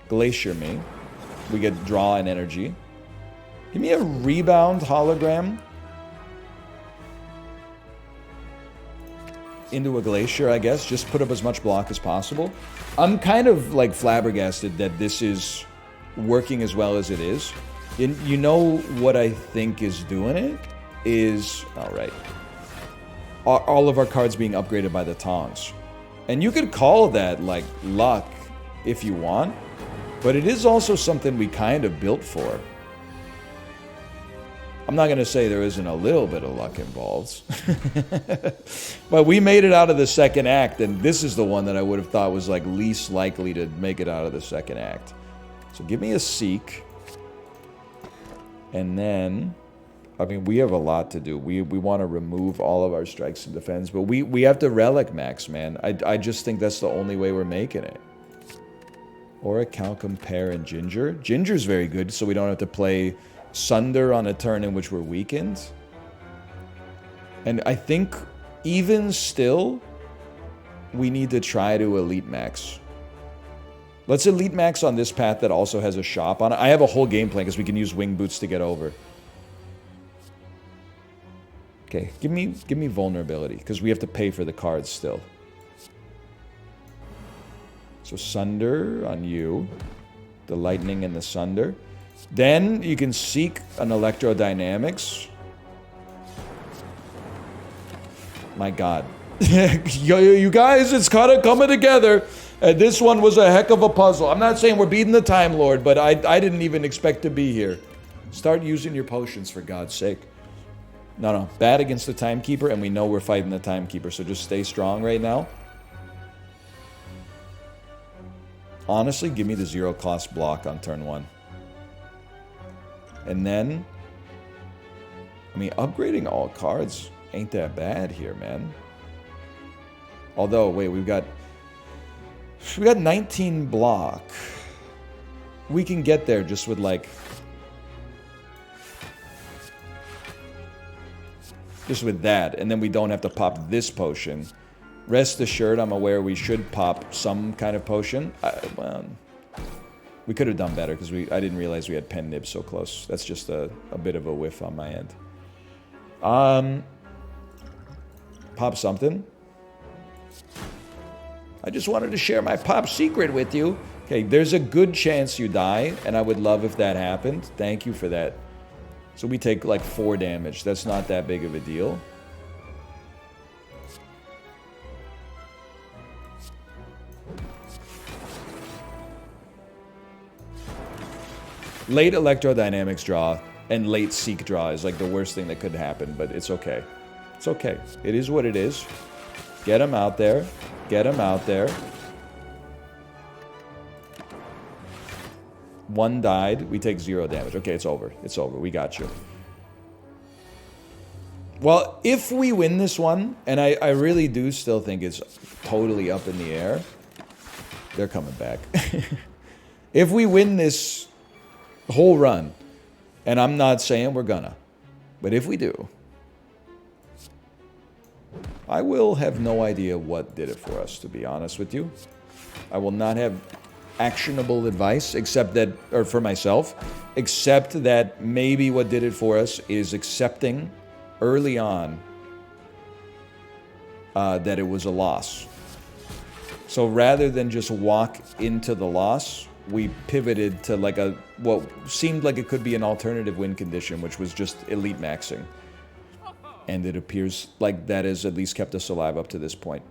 Glacier me. We get draw and energy. Give me a rebound hologram. Into a Glacier, I guess. Just put up as much block as possible. I'm kind of like flabbergasted that this is working as well as it is. You know what I think is doing it? Is, alright, all of our cards being upgraded by the Tongs. And you could call that, like, luck if you want. But it is also something we kind of built for. I'm not going to say there isn't a little bit of luck involved. But we made it out of the second act, and this is the one that I would have thought was, like, least likely to make it out of the second act. So give me a Seek. And then... I mean, we have a lot to do. We want to remove all of our strikes and defense, but we have to relic max, man. I just think that's the only way we're making it. Or a Calcum, Pear, and Ginger. Ginger's very good, so we don't have to play Sunder on a turn in which we're weakened. And I think, even still, we need to try to Elite Max. Let's Elite Max on this path that also has a shop on it. I have a whole game plan, because we can use Wing Boots to get over. Okay, give me vulnerability, because we have to pay for the cards still. So Sunder on you. The Lightning and the Sunder. Then you can seek an Electrodynamics. My god. You guys, it's kind of coming together. And this one was a heck of a puzzle. I'm not saying we're beating the Time Lord, but I didn't even expect to be here. Start using your potions, for God's sake. No, bad against the Timekeeper, and we know we're fighting the Timekeeper, so just stay strong right now. Honestly, give me the zero cost block on turn 1. And then, I mean, upgrading all cards ain't that bad here, man. Although, wait, we got 19 block. we can get there just with like... Just with that, and then we don't have to pop this potion. Rest assured, I'm aware we should pop some kind of potion. Well, we could have done better because I didn't realize we had pen nib so close. That's just a bit of a whiff on my end. Pop something. I just wanted to share my pop secret with you. Okay, there's a good chance you die, and I would love if that happened. Thank you for that. So we take like 4 damage. That's not that big of a deal. Late electrodynamics draw and late seek draw is like the worst thing that could happen, but it's okay. It's okay. It is what it is. Get him out there. Get him out there. 1 died. We take 0 damage. Okay, it's over. It's over. We got you. Well, if we win this one, and I really do still think it's totally up in the air. They're coming back. If we win this whole run, and I'm not saying we're gonna, but if we do, I will have no idea what did it for us, to be honest with you. I will not have actionable advice, except that, or for myself, except that maybe what did it for us is accepting early on that it was a loss. So rather than just walk into the loss, we pivoted to like what seemed like it could be an alternative win condition, which was just elite maxing. And it appears like that has at least kept us alive up to this point.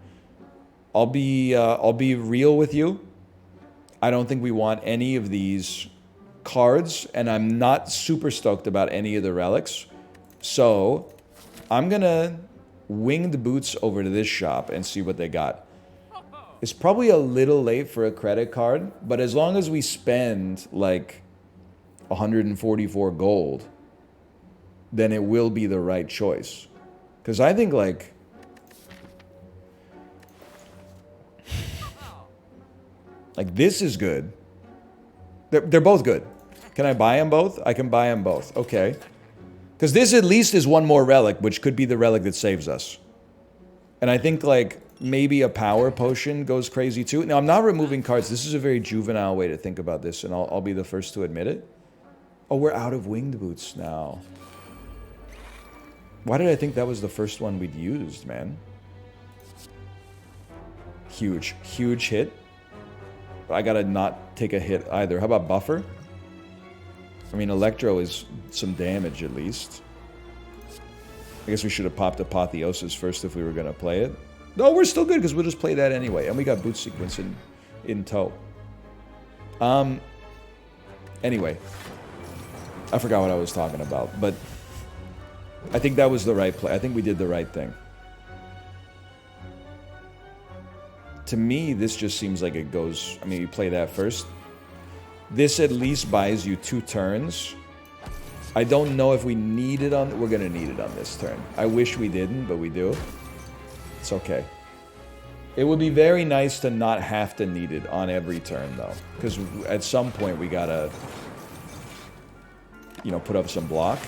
I'll be real with you. I don't think we want any of these cards, and I'm not super stoked about any of the relics. So I'm gonna wing the boots over to this shop and see what they got. It's probably a little late for a credit card, but as long as we spend like 144 gold, then it will be the right choice. Because I think like... like this is good. They're both good. Can I buy them both? I can buy them both. Okay. Because this at least is 1 more relic, which could be the relic that saves us. And I think like... maybe a power potion goes crazy too. Now, I'm not removing cards. This is a very juvenile way to think about this, and I'll be the first to admit it. Oh, we're out of winged boots now. Why did I think that was the first one we'd used, man? Huge. Huge hit. I gotta not take a hit either. How about buffer? I mean, Electro is some damage at least. I guess we should have popped Apotheosis first if we were gonna play it. No, we're still good because we'll just play that anyway. And we got boot sequence in tow. Anyway. I forgot what I was talking about. But I think that was the right play. I think we did the right thing. To me, this just seems like it goes... I mean, you play that first. This at least buys you 2 turns. I don't know if we need it on... We're going to need it on this turn. I wish we didn't, but we do. It's okay. It would be very nice to not have to need it on every turn, though. Because at some point, we gotta... you know, put up some block.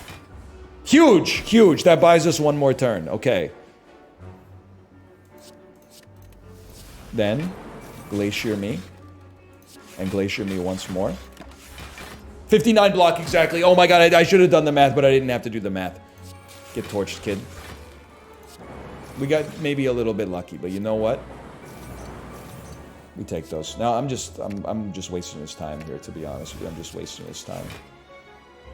Huge! Huge! That buys us 1 more turn. Okay. Then, Glacier me. And Glacier me once more. 59 block, exactly. Oh my god, I should have done the math, but I didn't have to do the math. Get torched, kid. We got maybe a little bit lucky, but you know what? We take those. Now I'm just wasting his time here, to be honest with you. I'm just wasting his time.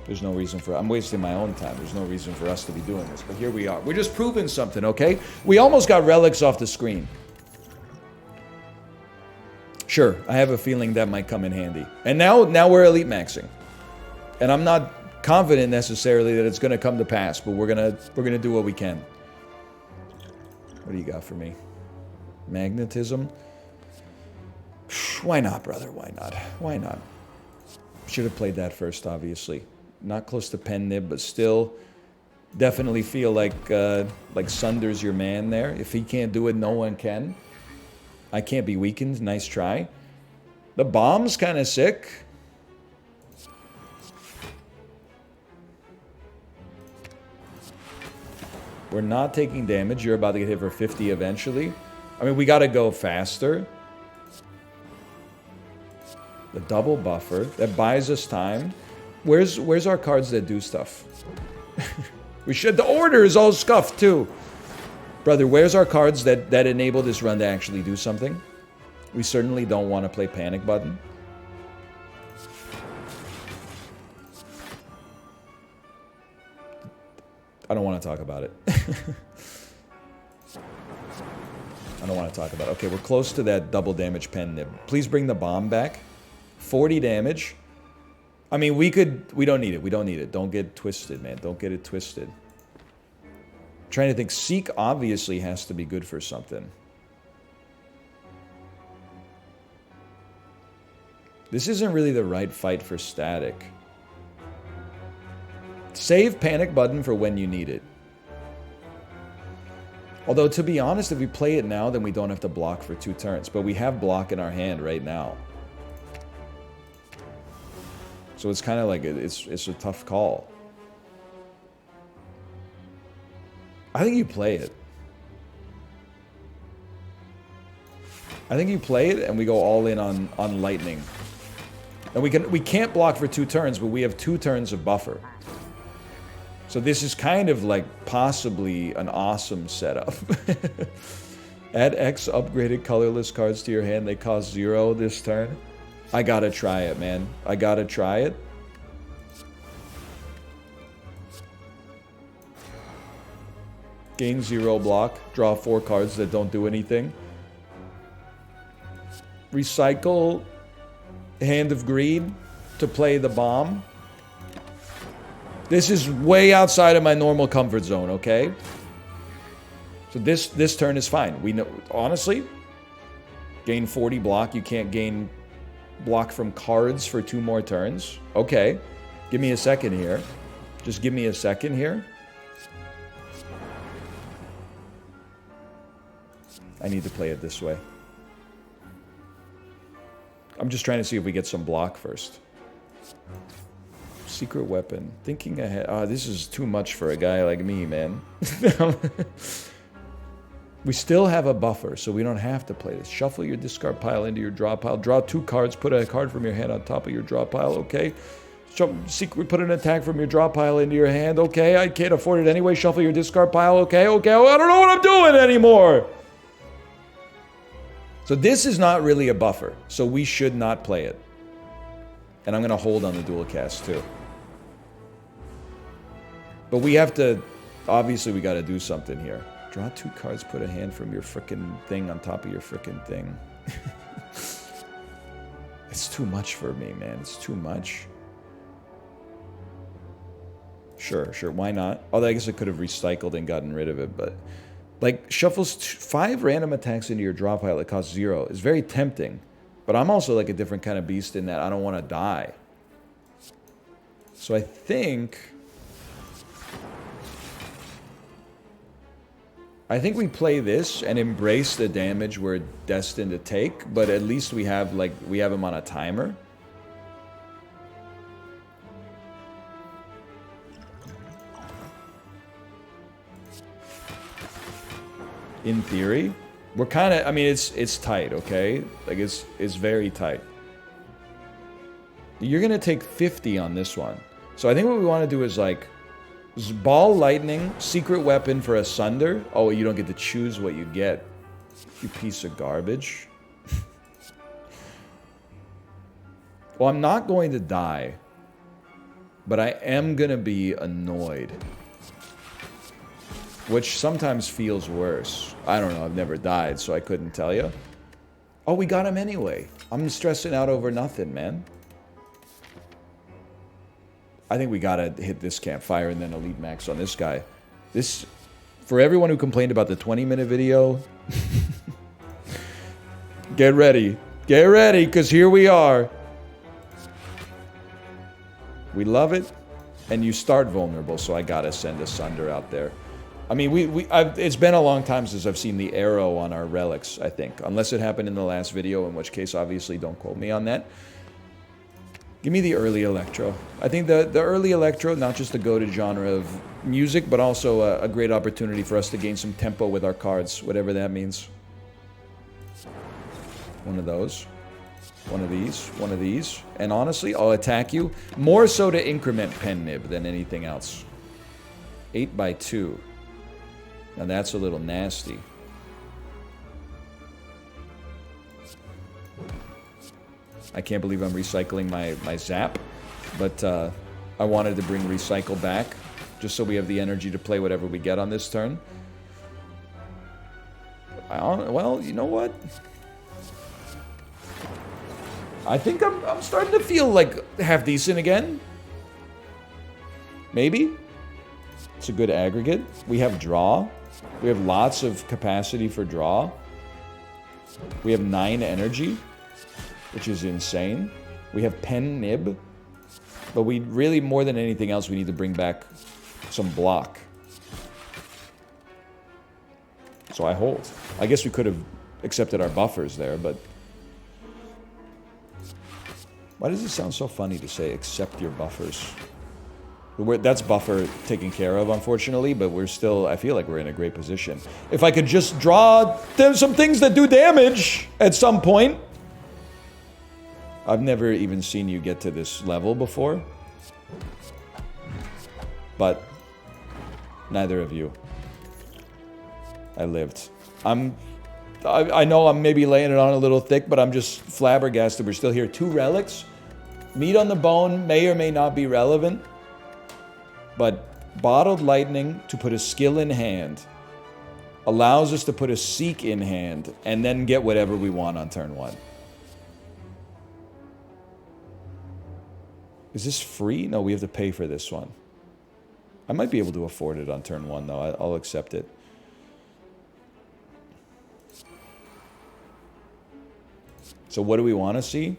There's no reason for... I'm wasting my own time. There's no reason for us to be doing this. But here we are. We're just proving something, okay? We almost got relics off the screen. Sure, I have a feeling that might come in handy. And now we're elite maxing. And I'm not confident necessarily that it's going to come to pass, but we're gonna do what we can. What do you got for me? Magnetism? Why not, brother? Why not? Why not? Should have played that first, obviously. Not close to pen nib, but still definitely feel like Sunder's your man there. If he can't do it, no one can. I can't be weakened. Nice try. The bomb's kind of sick. We're not taking damage. You're about to get hit for 50 eventually. I mean, we got to go faster. The double buffer. That buys us time. Where's our cards that do stuff? We should... The order is all scuffed, too. Brother, where's our cards that enable this run to actually do something? We certainly don't want to play Panic Button. I don't want to talk about it. I don't want to talk about it. Okay, we're close to that double damage pen nib. Please bring the bomb back. 40 damage. I mean, we don't need it. We don't need it. Don't get twisted, man. Don't get it twisted. I'm trying to think. Seek obviously has to be good for something. This isn't really the right fight for Static. Save Panic Button for when you need it. Although, to be honest, if we play it now, then we don't have to block for 2 turns. But we have block in our hand right now. So it's kind of like, it's a tough call. I think you play it. I think you play it and we go all in on Lightning. And we can't block for 2 turns, but we have 2 turns of buffer. So this is kind of like possibly an awesome setup. Add X upgraded colorless cards to your hand. They cost 0 this turn. I gotta try it, man. I gotta try it. Gain 0 block. Draw 4 cards that don't do anything. Recycle Hand of Greed to play the bomb. This is way outside of my normal comfort zone, okay? So this turn is fine. We know, honestly, gain 40 block. You can't gain block from cards for 2 more turns. Okay. Give me a second here. Just give me a second here. I need to play it this way. I'm just trying to see if we get some block first. Secret weapon. Thinking ahead. Ah, this is too much for a guy like me, man. We still have a buffer, so we don't have to play this. Shuffle your discard pile into your draw pile. Draw 2 cards. Put a card from your hand on top of your draw pile. Okay. Put an attack from your draw pile into your hand. Okay. I can't afford it anyway. Shuffle your discard pile. Okay. Okay. Oh, I don't know what I'm doing anymore. So this is not really a buffer, so we should not play it. And I'm going to hold on the dual cast too. But we have to, obviously we got to do something here. Draw 2 cards, put a hand from your frickin' thing on top of your frickin' thing. It's too much for me, man. It's too much. Sure, why not? Although I guess I could have recycled and gotten rid of it, but... Like, shuffles 5 random attacks into your draw pile that cost 0. It's very tempting. But I'm also like a different kind of beast in that I don't want to die. So I think we play this and embrace the damage we're destined to take, but at least we have him on a timer. In theory, we're kind of, I mean, it's tight, okay? Like, it's very tight. You're going to take 50 on this one. So I think what we want to do is, like, ball lightning, secret weapon for a Sunder. Oh, you don't get to choose what you get. You piece of garbage. Well, I'm not going to die. But I am going to be annoyed. Which sometimes feels worse. I don't know, I've never died, so I couldn't tell you. Oh, we got him anyway. I'm stressing out over nothing, man. I think we gotta hit this campfire and then Elite Max on this guy. This, for everyone who complained about the 20-minute video, get ready. Get ready, because here we are. We love it, and you start vulnerable, so I gotta send a Sunder out there. I mean, it's been a long time since I've seen the arrow on our relics, I think. Unless it happened in the last video, in which case, obviously, don't quote me on that. Give me the early electro. I think the early electro, not just the go-to genre of music, but also a great opportunity for us to gain some tempo with our cards, whatever that means. One of those. One of these. One of these. And honestly, I'll attack you more so to increment pen nib than anything else. 8 by 2. Now that's a little nasty. I can't believe I'm recycling my zap, but I wanted to bring recycle back, just so we have the energy to play whatever we get on this turn. Well, you know what? I think I'm starting to feel like half decent again. Maybe. It's a good aggregate. We have draw. We have lots of capacity for draw. We have 9 energy, which is insane. We have pen nib. But we really, more than anything else, we need to bring back some block. So I hold. I guess we could have accepted our buffers there, but... Why does it sound so funny to say, accept your buffers? That's buffer taken care of, unfortunately, but we're still... I feel like we're in a great position. If I could just draw some things that do damage at some point... I've never even seen you get to this level before. But neither of you. I lived. I know I'm maybe laying it on a little thick, but I'm just flabbergasted. We're still here. 2 relics. Meat on the bone may or may not be relevant. But bottled lightning to put a skill in hand allows us to put a seek in hand and then get whatever we want on turn 1. Is this free? No, we have to pay for this one. I might be able to afford it on turn 1, though. I'll accept it. So what do we want to see?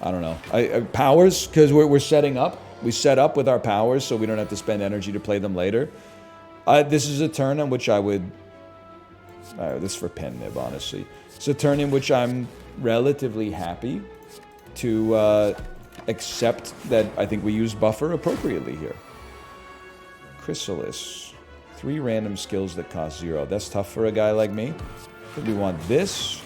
I don't know. Powers, because we're setting up. We set up with our powers, so we don't have to spend energy to play them later. This is a turn on which I would... this is for pen nib, honestly. It's a turn in which I'm relatively happy to accept that I think we use buffer appropriately here. Chrysalis. 3 random skills that cost 0. That's tough for a guy like me. We want this.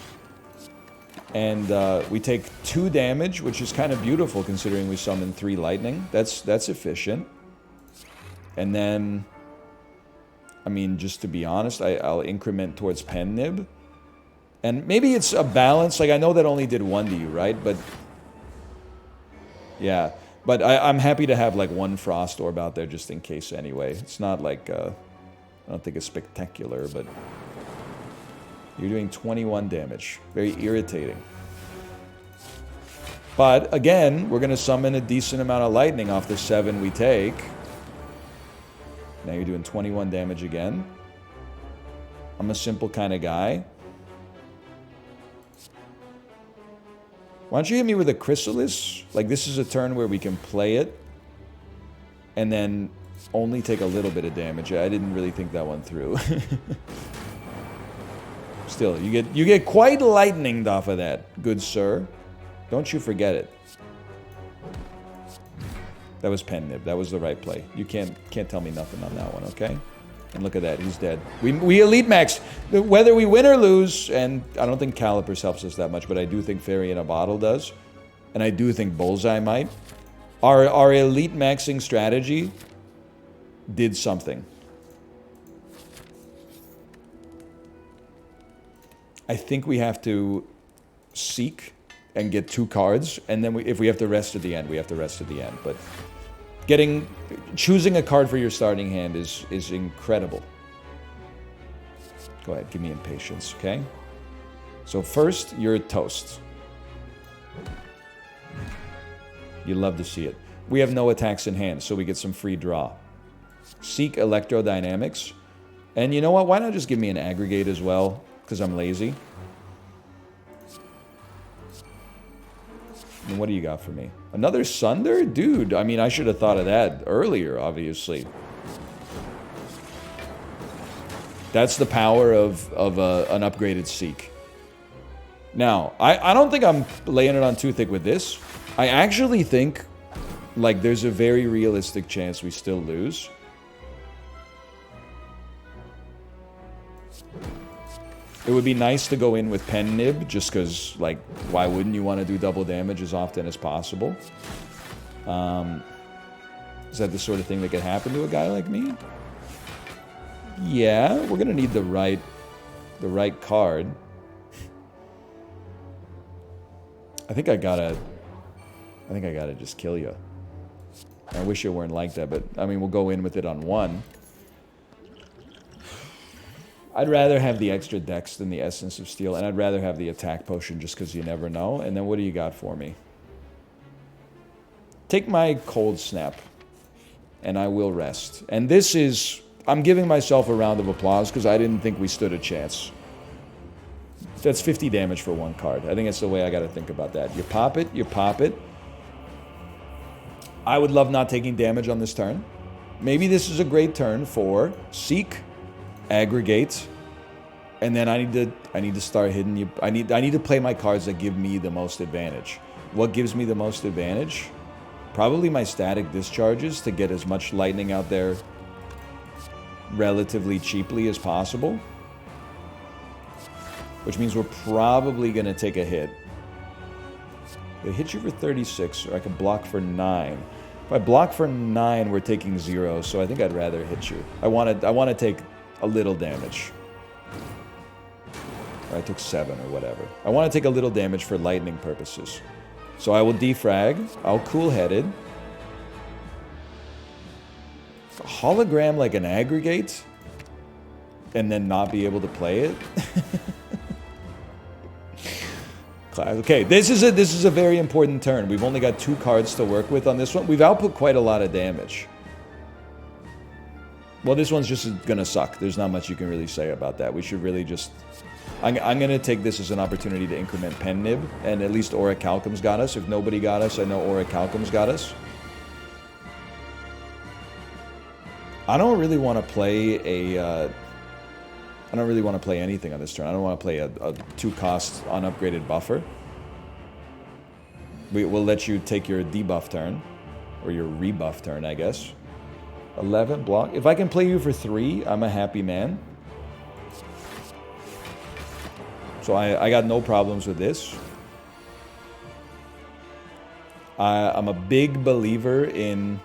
And we take 2 damage, which is kind of beautiful considering we summon 3 lightning. That's efficient. And then... I mean, just to be honest, I'll increment towards pen nib. And maybe it's a balance. Like, I know that only did 1 to you, right? But, yeah. But I'm happy to have, like, 1 Frost Orb out there just in case anyway. It's not like, I don't think it's spectacular, but... You're doing 21 damage. Very irritating. But, again, we're going to summon a decent amount of lightning off the 7 we take. Now you're doing 21 damage again. I'm a simple kind of guy. Why don't you hit me with a Chrysalis? Like, this is a turn where we can play it. And then only take a little bit of damage. I didn't really think that one through. Still, you get quite lightninged off of that, good sir. Don't you forget it. That was pen nib. That was the right play. You can't tell me nothing on that one, okay? And look at that. He's dead. We elite max. Whether we win or lose, and I don't think Calipers helps us that much, but I do think Fairy in a Bottle does. And I do think Bullseye might. Our elite maxing strategy did something. I think we have to seek and get 2 cards, and then if we have to rest at the end, we have to rest at the end. But choosing a card for your starting hand is incredible. Go ahead, give me impatience, okay? So first, you're toast. You love to see it. We have no attacks in hand, so we get some free draw. Seek Electrodynamics. And you know what? Why not just give me an aggregate as well? Because I'm lazy. And what do you got for me? Another Sunder? Dude, I mean, I should have thought of that earlier, obviously. That's the power of an upgraded Seek. Now, I don't think I'm laying it on too thick with this. I actually think, like, there's a very realistic chance we still lose. It would be nice to go in with Pen Nib, just because, like, why wouldn't you want to do double damage as often as possible? Is that the sort of thing that could happen to a guy like me? Yeah, we're gonna need the right card. I think I gotta just kill you. I wish it weren't like that, but I mean, we'll go in with it on 1. I'd rather have the extra dex than the Essence of Steel, and I'd rather have the attack potion just because you never know. And then what do you got for me? Take my Cold Snap, and I will rest. And this is... I'm giving myself a round of applause because I didn't think we stood a chance. That's 50 damage for 1 card. I think that's the way I got to think about that. You pop it, you pop it. I would love not taking damage on this turn. Maybe this is a great turn for Seek, Aggregate, and then I need to start hitting you. I need to play my cards that give me the most advantage. What gives me the most advantage? Probably my static discharges to get as much lightning out there relatively cheaply as possible. Which means we're probably going to take a hit. They hit you for 36, or I could block for 9. If I block for 9, we're taking 0, so I think I'd rather hit you. I want to take a little damage. Or I took 7 or whatever. I want to take a little damage for lightning purposes. So I will defrag. I'll cool-headed. Hologram like an aggregate? And then not be able to play it? Okay, this is a very important turn. We've only got 2 cards to work with on this one. We've output quite a lot of damage. Well, this one's just gonna suck. There's not much you can really say about that. We should really just... I'm gonna take this as an opportunity to increment Pen Nib, and at least Orichalcum's got us. If nobody got us, I know Orichalcum's got us. I don't really want to play a... I don't really want to play anything on this turn. I don't want to play a 2-cost unupgraded buffer. We'll let you take your debuff turn. Or your rebuff turn, I guess. 11 block. If I can play you for 3, I'm a happy man. So I got no problems with this. I'm a big believer in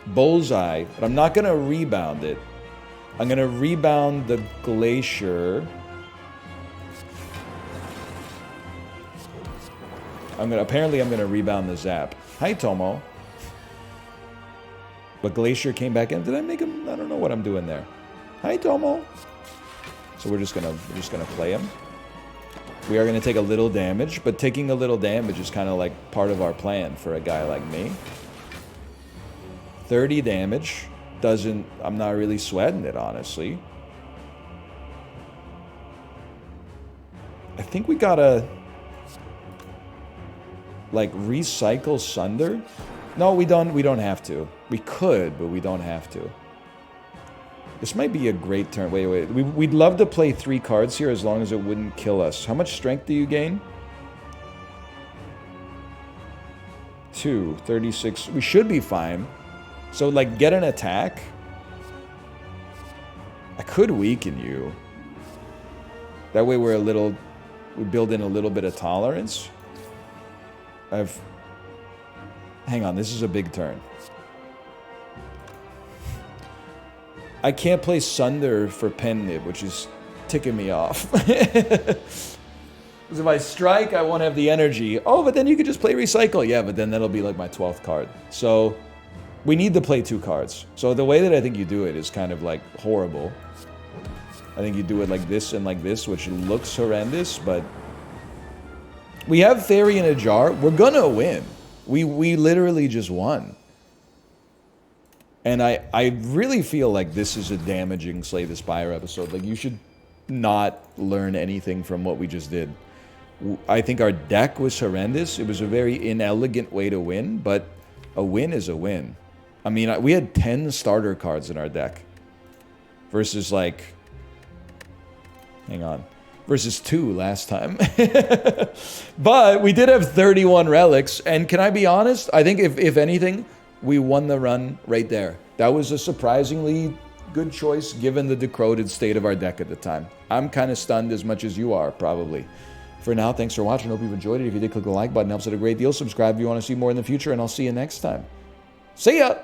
Bullseye, but I'm not going to rebound it. I'm going to rebound the Glacier. Apparently I'm going to rebound the Zap. Hi, Tomo. But Glacier came back in. Did I make him? I don't know what I'm doing there. Hi, Tomo. So we're just gonna play him. We are going to take a little damage, but taking a little damage is kind of like part of our plan for a guy like me. 30 damage. I'm not really sweating it, honestly. I think we gotta, like, recycle Sunder. No, we don't have to. We could, but we don't have to. This might be a great turn. Wait. We'd love to play 3 cards here as long as it wouldn't kill us. How much strength do you gain? 2, 36. We should be fine. So, like, get an attack. I could weaken you. That way we build in a little bit of tolerance. Hang on, this is a big turn. I can't play Sunder for Pen Nib, which is ticking me off. Because if I strike, I won't have the energy. Oh, but then you could just play Recycle. Yeah, but then that'll be like my 12th card. So... we need to play 2 cards. So the way that I think you do it is kind of like horrible. I think you do it like this and like this, which looks horrendous, but... we have Fairy in a jar. We're gonna win. We literally just won. And I really feel like this is a damaging Slay the Spire episode. Like, you should not learn anything from what we just did. I think our deck was horrendous. It was a very inelegant way to win, but a win is a win. I mean, we had 10 starter cards in our deck versus, like, Hang on. Versus 2 last time. But we did have 31 relics. And can I be honest? I think if anything, we won the run right there. That was a surprisingly good choice given the decroded state of our deck at the time. I'm kind of stunned as much as you are, probably. For now, thanks for watching. Hope you've enjoyed it. If you did, click the like button. It helps it a great deal. Subscribe if you want to see more in the future. And I'll see you next time. See ya!